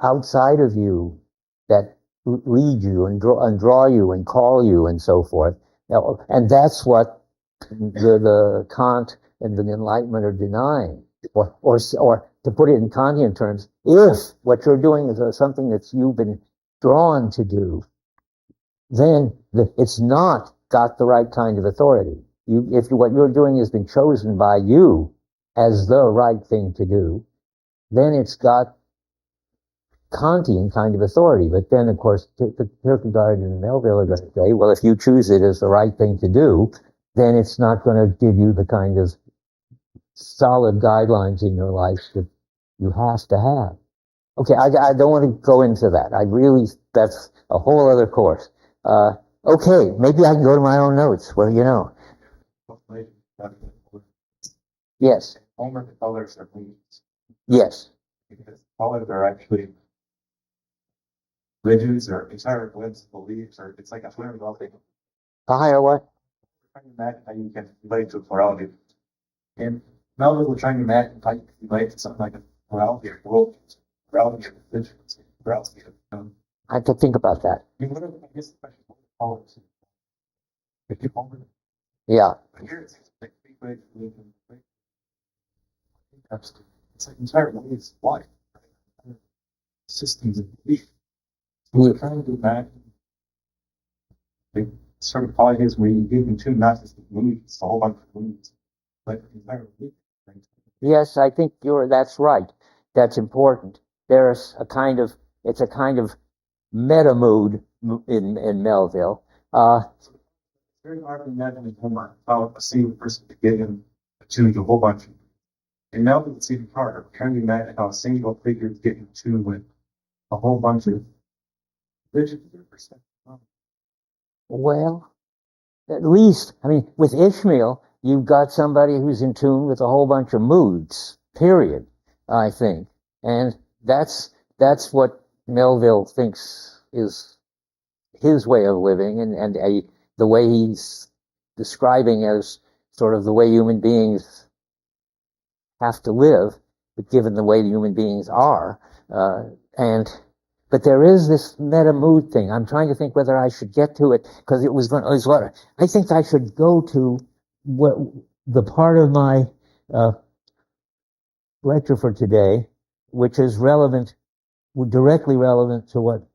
outside of you that lead you and draw you and call you and so forth. And that's what the Kant and the Enlightenment are denying. Or to put it in Kantian terms, if what you're doing is something that you've been drawn to do, then it's not got the right kind of authority. If what you're doing has been chosen by you as the right thing to do, then it's got Kantian kind of authority. But then, of course, Kierkegaard and Melville are going to say, well, if you choose it as the right thing to do, then it's not going to give you the kind of solid guidelines in your life that you have to have. Okay, I don't want to go into that. That's a whole other course. Okay, maybe I can go to my own notes. Well, you know. Yes. Homer, the colors are leaves. Yes. Because colors are actually ridges or entire glimpse of the leaves, or it's like a flare of thing. Higher what? Trying to imagine how you can relate to a plurality. And Melville was trying to imagine how you can relate to something like a plurality of world, plurality of religions, plurality of I have to think about that. I mean, I guess the question is what colors. If you Homer, Yeah. but here it's like big way to live in it's like entire ways of life. Systems of belief. So we're trying to imagine the sort of qualities where you give them two not just the moods, a whole bunch of moods, but the entire week. Yes, I think that's right. That's important. It's a kind of meta mood in Melville. It's very hard to imagine in Homer how a single person could get him attuned to a whole bunch of. In Melville, it's even harder. Trying to imagine how a single figure is getting tuned with a whole bunch of visions or perspectives. Well, at least, I mean, with Ishmael, you've got somebody who's in tune with a whole bunch of moods, period, I think. And that's what Melville thinks is his way of living, and the way he's describing as sort of the way human beings have to live, but given the way the human beings are. But there is this meta mood thing. I'm trying to think whether I should get to it, because I think I should go to what the part of my lecture for today, which is directly relevant to what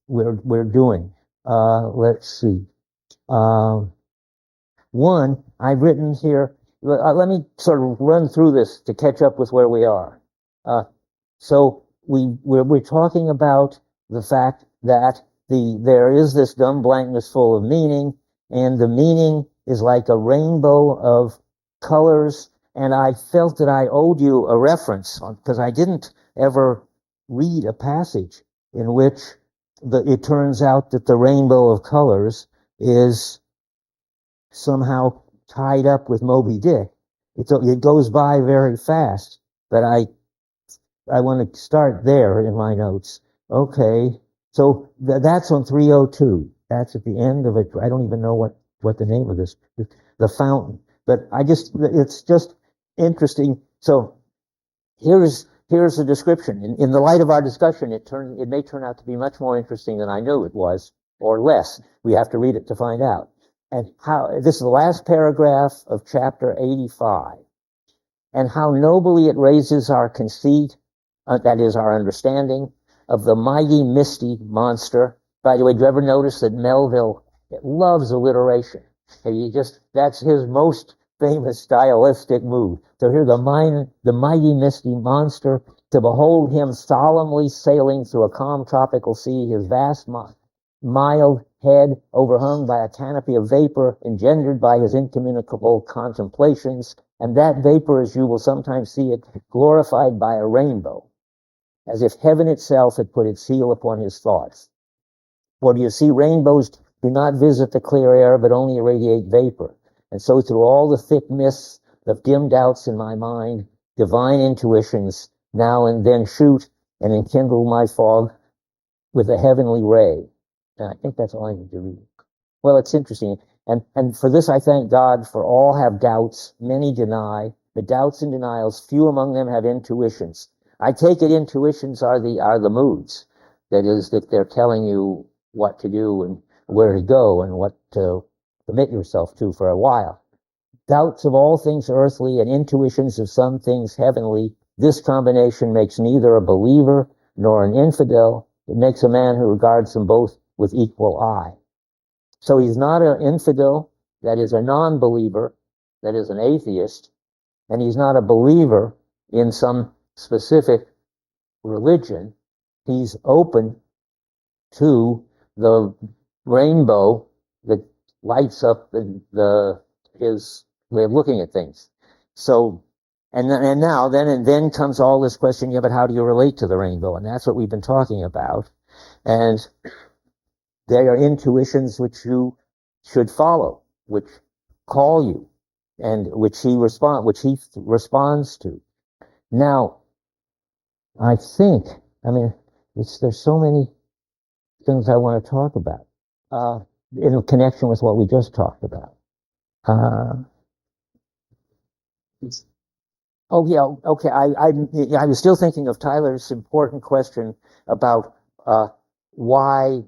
we're doing. Let's see. One, I've written here. Let me sort of run through this to catch up with where we are. So we're talking about the fact that there is this dumb blankness full of meaning, and the meaning is like a rainbow of colors. And I felt that I owed you a reference, because I didn't ever read a passage in which it turns out that the rainbow of colors is somehow tied up with Moby Dick. It goes by very fast, but I want to start there in my notes. Okay, So that's on 302. That's at the end of it. I don't even know what the name of this, the fountain. But it's just interesting. So here's the description. In the light of our discussion, it may turn out to be much more interesting than I knew it was, or less. We have to read it to find out. And this is the last paragraph of chapter 85. And how nobly it raises our conceit, that is our understanding, of the mighty misty monster. By the way, do you ever notice that Melville loves alliteration? That's his most famous stylistic move. So here the mighty misty monster, to behold him solemnly sailing through a calm tropical sea, his vast mild head overhung by a canopy of vapor engendered by his incommunicable contemplations, and that vapor, as you will sometimes see it, glorified by a rainbow, as if heaven itself had put its seal upon his thoughts. For do you see, rainbows do not visit the clear air, but only irradiate vapor. And so through all the thick mists of dim doubts in my mind, divine intuitions now and then shoot and enkindle my fog with a heavenly ray. And I think that's all I need to read. Well, it's interesting. And for this I thank God, for all have doubts, many deny. But doubts and denials, few among them have intuitions. I take it intuitions are the moods. That is, that they're telling you what to do and where to go and what to commit yourself to for a while. Doubts of all things earthly and intuitions of some things heavenly, this combination makes neither a believer nor an infidel. It makes a man who regards them both with equal eye. So he's not an infidel, that is a non-believer, that is an atheist, and he's not a believer in some specific religion. He's open to the rainbow that lights up his way of looking at things. So, and then comes all this question, yeah, but how do you relate to the rainbow? And that's what we've been talking about. And they are intuitions which you should follow, which call you, and which he responds to. Now, there's so many things I want to talk about in connection with what we just talked about. Oh yeah, okay. I was still thinking of Tyler's important question about why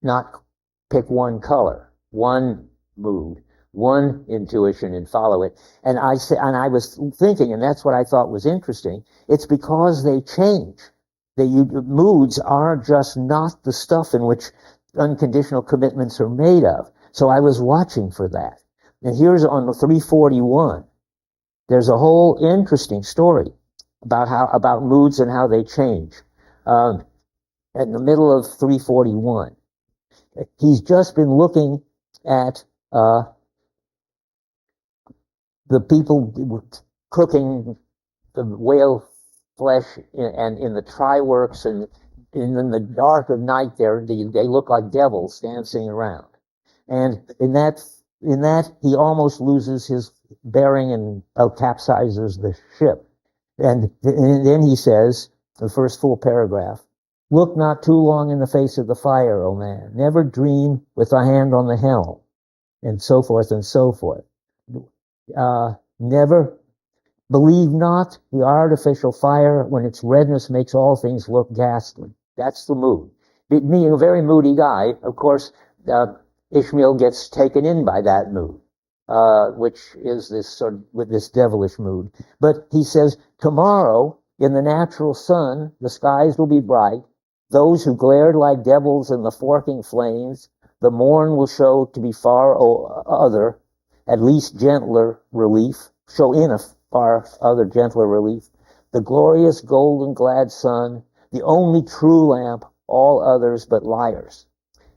not pick one color, one mood, one intuition and follow it. And I was thinking, and that's what I thought was interesting. It's because they change. Moods are just not the stuff in which unconditional commitments are made of. So I was watching for that. And here's on 341. There's a whole interesting story about moods and how they change. In the middle of 341. He's just been looking at the people cooking the whale flesh and in the try works, and in the dark of night they look like devils dancing around. And in that he almost loses his bearing and capsizes the ship. And then he says, the first full paragraph, look not too long in the face of the fire, O man. Never dream with a hand on the helm, and so forth and so forth. Never believe not the artificial fire when its redness makes all things look ghastly. That's the mood. Being a very moody guy, of course, Ishmael gets taken in by that mood, which is with this devilish mood. But he says, tomorrow, in the natural sun, the skies will be bright. Those who glared like devils in the forking flames, the morn will show to be far other, at least gentler relief, show in a far other gentler relief. The glorious golden glad sun, the only true lamp, all others but liars.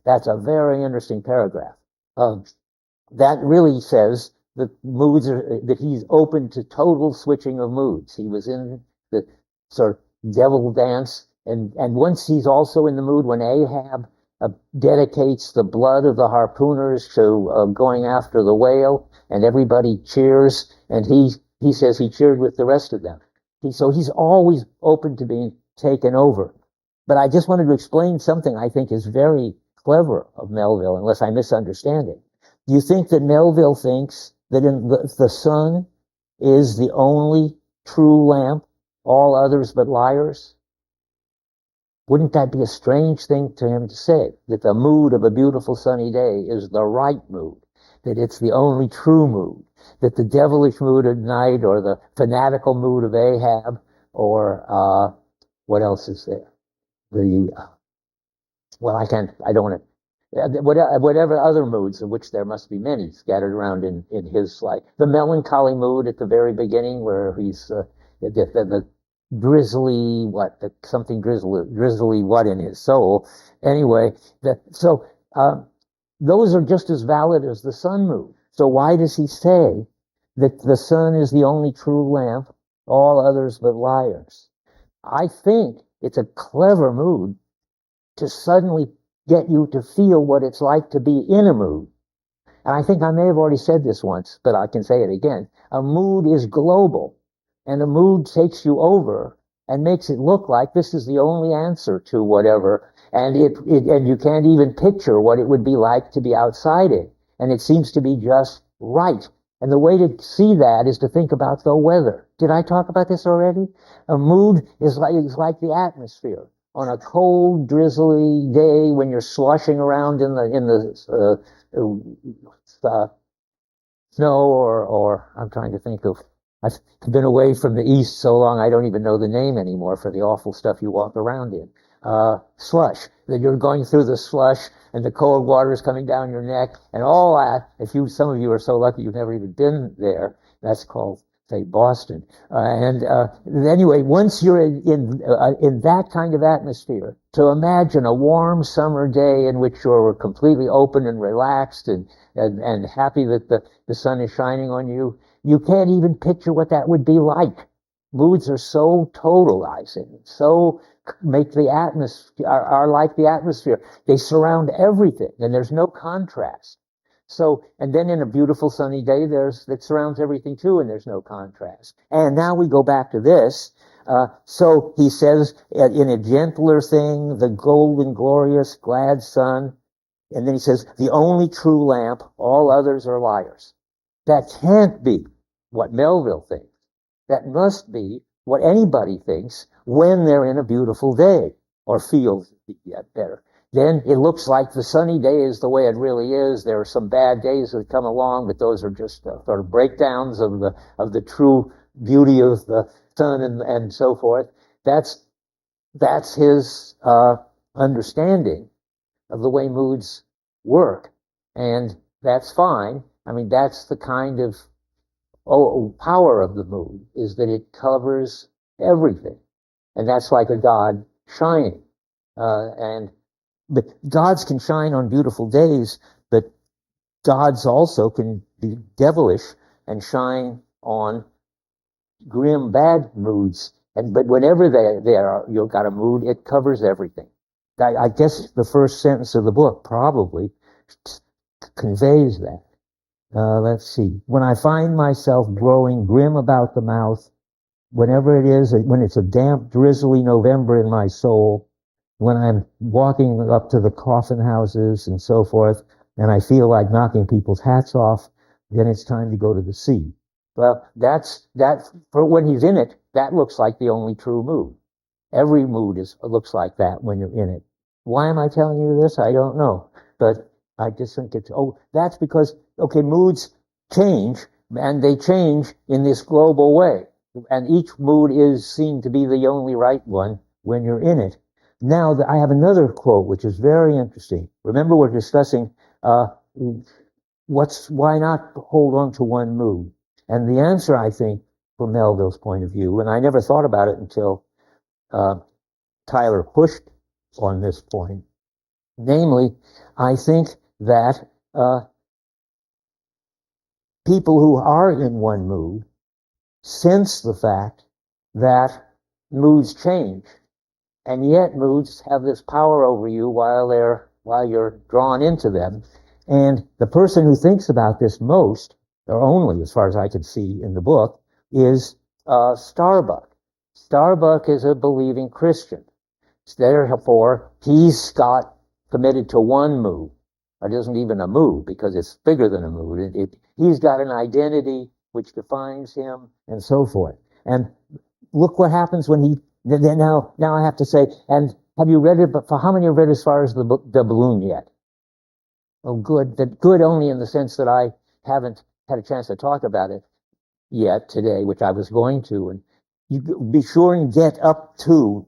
That's a very interesting paragraph. That really says that that he's open to total switching of moods. He was in the sort of devil dance. And once he's also in the mood when Ahab dedicates the blood of the harpooners to going after the whale, and everybody cheers, and he says he cheered with the rest of them. So he's always open to being taken over. But I just wanted to explain something I think is very clever of Melville, unless I misunderstand it. Do you think that Melville thinks that the sun is the only true lamp, all others but liars? Wouldn't that be a strange thing to him to say, that the mood of a beautiful sunny day is the right mood, that it's the only true mood, that the devilish mood of night or the fanatical mood of Ahab or what else is there? Well, I don't want to, whatever other moods, of which there must be many scattered around in his life. The melancholy mood at the very beginning, where he's the drizzly, something drizzly what in his soul. Anyway, those are just as valid as the sun mood. So why does he say that the sun is the only true lamp, all others but liars? I think it's a clever mood to suddenly get you to feel what it's like to be in a mood. And I think I may have already said this once, but I can say it again. A mood is global, and a mood takes you over and makes it look like this is the only answer to whatever, and and you can't even picture what it would be like to be outside it. And it seems to be just right. And the way to see that is to think about the weather. Did I talk about this already? A mood is like the atmosphere. On a cold, drizzly day when you're sloshing around in the snow, or I'm trying to think of, I've been away from the East so long I don't even know the name anymore for the awful stuff you walk around in. Slush, that you're going through the slush and the cold water is coming down your neck and all that. Some of you are so lucky you've never even been there. That's called, say, Boston. Anyway, once you're in that kind of atmosphere, to imagine a warm summer day in which you're completely open and relaxed and happy that the sun is shining on you, you can't even picture what that would be like. Moods are so totalizing, so make the atmosphere, are like the atmosphere. They surround everything, and there's no contrast. So, and then in a beautiful sunny day, that surrounds everything too, and there's no contrast. And now we go back to this. So he says, in a gentler thing, the golden, glorious, glad sun. And then he says, the only true lamp, all others are liars. That can't be what Melville thinks. That must be what anybody thinks when they're in a beautiful day, or feels yet better. Then it looks like the sunny day is the way it really is. There are some bad days that come along, but those are just sort of breakdowns of the true beauty of the sun and so forth. That's his understanding of the way moods work, and that's fine. I mean, that's the kind of power of the mood, is that it covers everything, and that's like a god shining. But gods can shine on beautiful days, but gods also can be devilish and shine on grim, bad moods. But whenever you've got a mood, it covers everything. I guess the first sentence of the book probably conveys that. Let's see. When I find myself growing grim about the mouth, whenever it is, when it's a damp, drizzly November in my soul, when I'm walking up to the coffin houses and so forth, and I feel like knocking people's hats off, then it's time to go to the sea. Well, that's for when he's in it, that looks like the only true mood. Every mood looks like that when you're in it. Why am I telling you this? I don't know. But I just think that's because, moods change, and they change in this global way. And each mood is seen to be the only right one when you're in it. Now, I have another quote, which is very interesting. Remember, we're discussing why not hold on to one mood? And the answer, I think, from Melville's point of view, and I never thought about it until Tyler pushed on this point, namely, I think that people who are in one mood sense the fact that moods change, and yet moods have this power over you while you're drawn into them. And the person who thinks about this most, or only as far as I could see in the book, is Starbuck. Starbuck is a believing Christian. Therefore, he's got committed to one mood. It isn't even a mood because it's bigger than a mood. He's got an identity which defines him and so forth. And look what happens when he, now I have to say, and have you read it, but for how many have read as far as the balloon yet? Oh, good. Good only in the sense that I haven't had a chance to talk about it yet today, which I was going to. And you be sure and get up to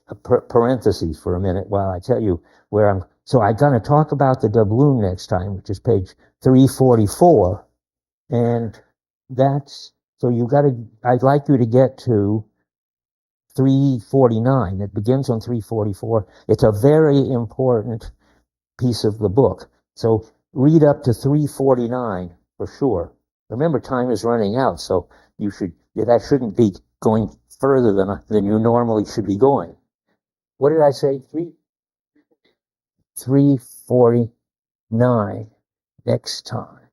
a parentheses for a minute while I tell you where I'm. So I'm going to talk about the doubloon next time, which is page 344. And that's, so you got to, I'd like you to get to 349. It begins on 344. It's a very important piece of the book. So read up to 349 for sure. Remember, time is running out, so that shouldn't be going further than you normally should be going. What did I say? 349 next time.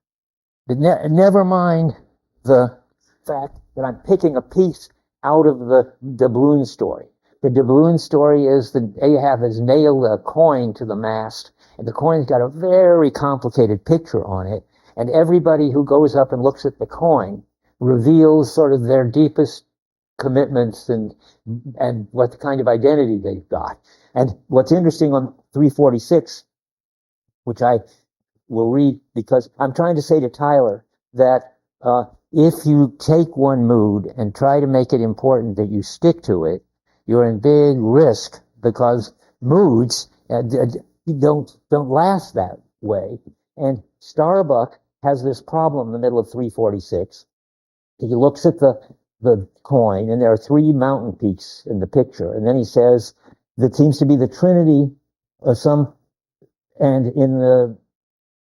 Never mind the fact that I'm picking a piece out of the doubloon story. The doubloon story is that Ahab has nailed a coin to the mast, and the coin's got a very complicated picture on it, and everybody who goes up and looks at the coin reveals sort of their deepest commitments and what kind of identity they've got. And what's interesting on 346, which I will read because I'm trying to say to Tyler that if you take one mood and try to make it important that you stick to it, you're in big risk because moods don't last that way. And Starbuck has this problem in the middle of 346. He looks at the coin, and there are three mountain peaks in the picture, and then he says that seems to be the Trinity of some, and in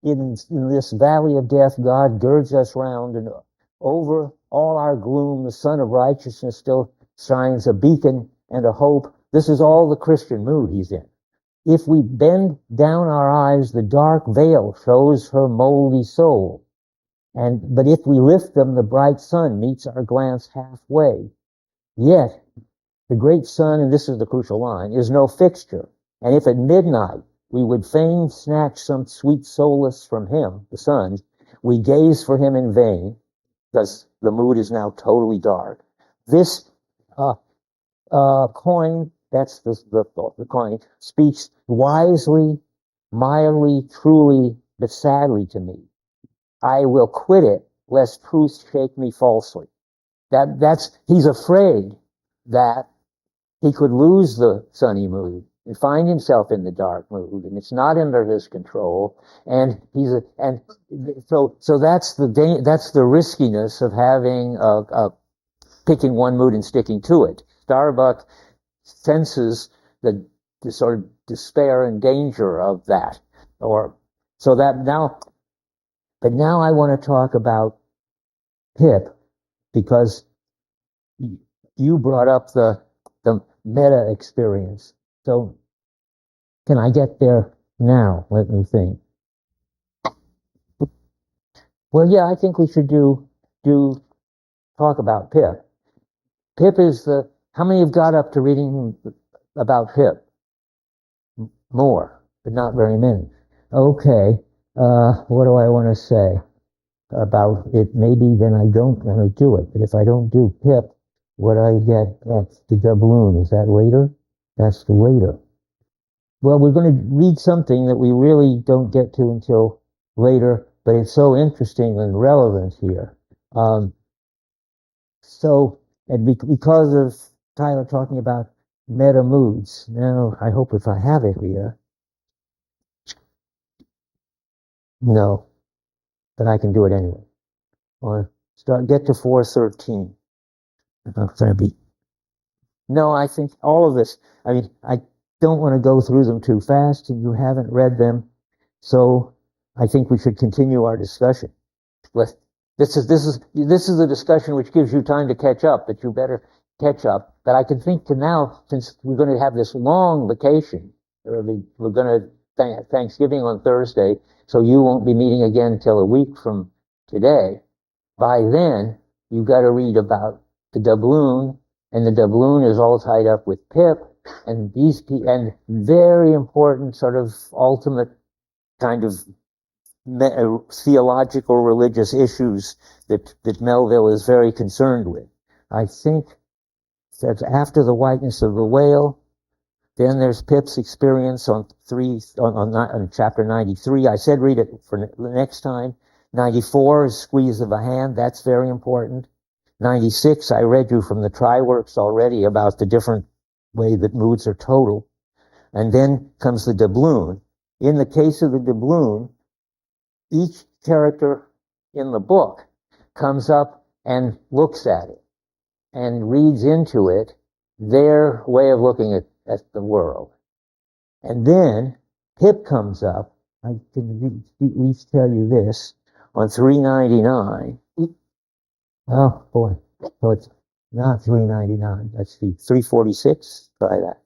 this valley of death, God girds us round, and over all our gloom, the sun of righteousness still shines a beacon and a hope. This is all the Christian mood he's in. If we bend down our eyes, the dark veil shows her moldy soul. But if we lift them, the bright sun meets our glance halfway. Yet, the great sun, and this is the crucial line, is no fixture. And if at midnight we would fain snatch some sweet solace from him, the sun, we gaze for him in vain, because the mood is now totally dark. This coin, that's the coin, speaks wisely, mildly, truly, but sadly to me. I will quit it, lest truth shake me falsely. He's afraid that he could lose the sunny mood and find himself in the dark mood, and it's not under his control. And so that's the riskiness of having picking one mood and sticking to it. Starbuck senses the sort of despair and danger of that, but now I want to talk about Pip, because you brought up the meta experience. So can I get there now? Let me think. Well, yeah, I think we should talk about Pip. Pip is how many have got up to reading about Pip? More, but not very many. Okay, what do I want to say about it? Maybe then I don't want to do it. But if I don't do Pip, what I get, the doubloon, is that later? That's the later. Well, we're going to read something that we really don't get to until later, but it's so interesting and relevant here. Because of Tyler talking about meta moods, now I hope if I have it here. No, but I can do it anyway. Or get to 413. No, I think all of this, I don't want to go through them too fast, and you haven't read them, so I think we should continue our discussion. This is a discussion which gives you time to catch up, but you better catch up. But I can think to now, since we're going to have this long vacation, we're going to Thanksgiving on Thursday, so you won't be meeting again until a week from today. By then, you've got to read about the doubloon, and the doubloon is all tied up with Pip, And and very important sort of ultimate kind of theological religious issues that Melville is very concerned with. I think that after the whiteness of the whale, then there's Pip's experience on chapter 93. I said read it for the next time. 94 is squeeze of a hand. That's very important. 96, I read you from the Tri-Works already about the different way that moods are total. And then comes the doubloon. In the case of the doubloon, each character in the book comes up and looks at it and reads into it their way of looking at the world. And then Pip comes up. I can at least tell you this on 399. Oh boy, so it's not 399. Let's see, 346. Try that.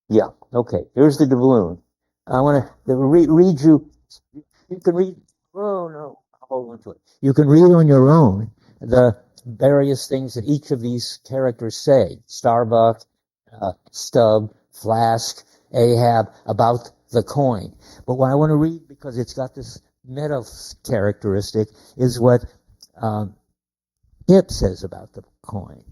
Yeah, okay. Here's the doubloon. I want to read you. You can read. Oh no, I'll hold on to it. You can read on your own the various things that each of these characters say. Starbuck, Stubb, Flask, Ahab, about the coin. But what I want to read, because it's got this meta characteristic, is what Pip says about the coin.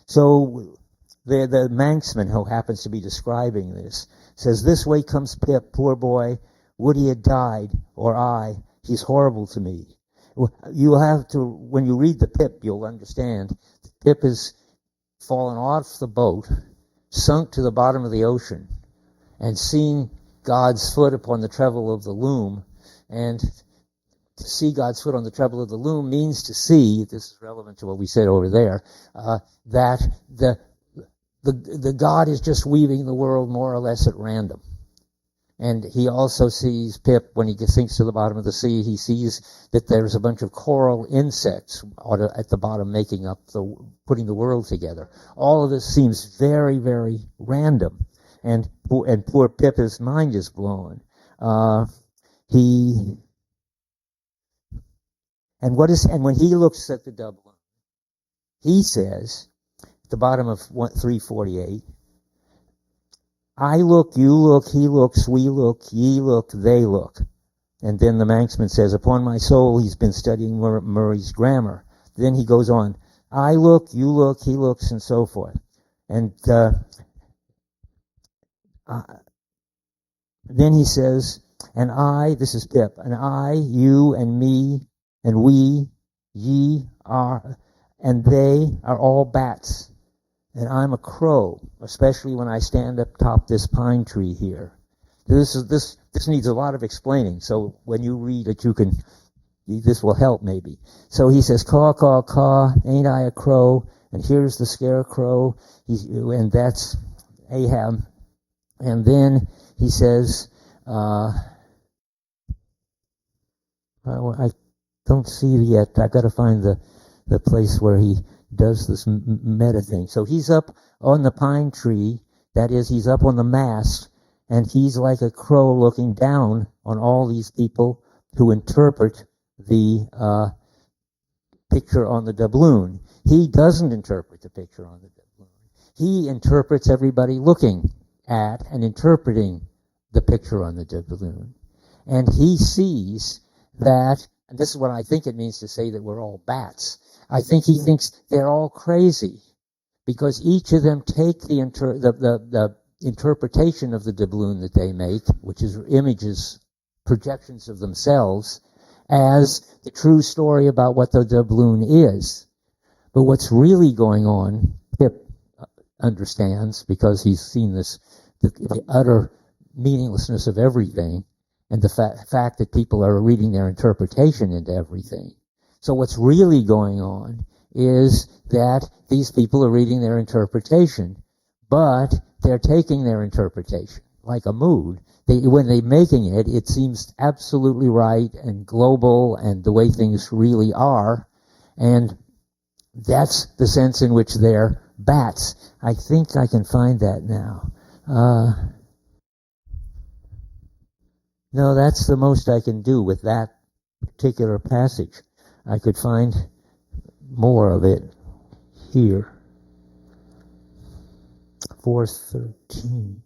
So the Manxman, who happens to be describing this, says, "This way comes Pip, poor boy. Would he had died, or I. He's horrible to me." You have to, when you read the Pip, you'll understand. Pip has fallen off the boat, sunk to the bottom of the ocean, and seen God's foot upon the treble of the loom. And to see God's foot on the treble of the loom means to see, this is relevant to what we said over there, that the God is just weaving the world more or less at random. And he also sees Pip, when he sinks to the bottom of the sea, he sees that there's a bunch of coral insects at the bottom putting the world together. All of this seems very, very random. And poor Pip, his mind is blown. And when he looks at the doubloon, he says, at the bottom of 348, I look, you look, he looks, we look, ye look, they look. And then the Manxman says, upon my soul, he's been studying Murray's grammar. Then he goes on, I look, you look, he looks, and so forth. And then he says, and I, this is Pip, and I, you, and me, and we, ye are, and they are all bats. And I'm a crow, especially when I stand up top this pine tree here. This needs a lot of explaining. So when you read it, this will help maybe. So he says, caw, caw, caw, ain't I a crow? And here's the scarecrow, and that's Ahab. And then he says, I don't see it yet. I've got to find the place where he does this meta thing. So he's up on the pine tree, that is, he's up on the mast, and he's like a crow looking down on all these people who interpret the picture on the doubloon. He doesn't interpret the picture on the doubloon. He interprets everybody looking at and interpreting the picture on the doubloon. And he sees that, and this is what I think it means to say that we're all bats. I think he thinks they're all crazy because each of them take the interpretation of the doubloon that they make, which is images, projections of themselves, as the true story about what the doubloon is. But what's really going on, Pip understands, because he's seen this, the utter meaninglessness of everything, and the fact that people are reading their interpretation into everything. So what's really going on is that these people are reading their interpretation, but they're taking their interpretation like a mood. When they're making it, it seems absolutely right and global and the way things really are, and that's the sense in which they're bats. I think I can find that now. No, that's the most I can do with that particular passage. I could find more of it here. 413.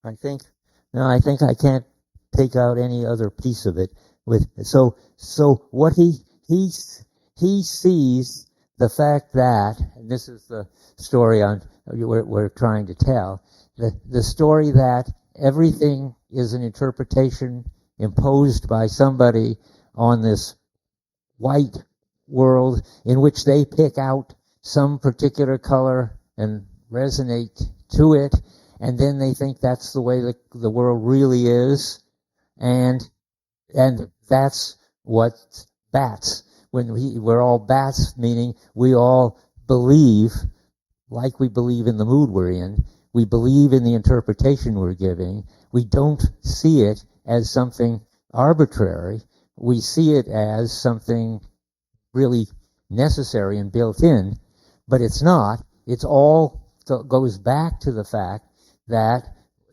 I think I can't take out any other piece of it. So what he sees the fact that, and this is the story we're trying to tell, the story that everything is an interpretation imposed by somebody on this white world in which they pick out some particular color and resonate to it, and then they think that's the way the world really is, and that's what bats. When we're all bats, meaning we all believe, like we believe in the mood we're in, we believe in the interpretation we're giving. We don't see it as something arbitrary. We see it as something really necessary and built in, but it's not. It's all goes back to the fact that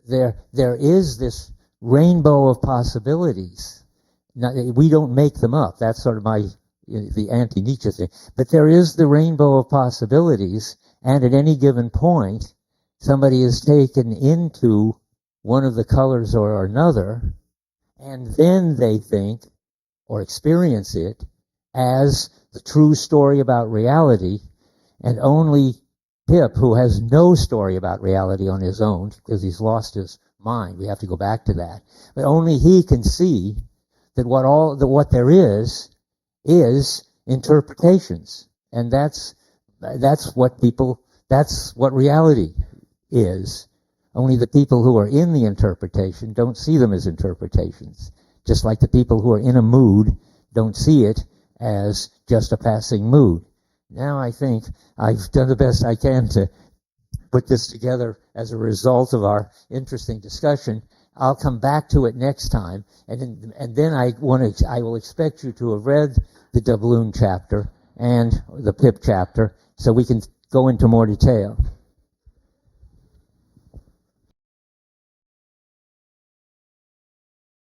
there is this rainbow of possibilities. Now, we don't make them up. That's sort of the anti-Nietzsche thing. But there is the rainbow of possibilities, and at any given point, somebody is taken into one of the colors or another, and then they think or experience it as the true story about reality, and only Pip, who has no story about reality on his own, because he's lost his mind, we have to go back to that, but only he can see that what there is interpretations, and that's what reality is. Only the people who are in the interpretation don't see them as interpretations, just like the people who are in a mood don't see it as just a passing mood. Now I think I've done the best I can to put this together as a result of our interesting discussion. I'll come back to it next time, and then I will expect you to have read the doubloon chapter and the Pip chapter, so we can go into more detail.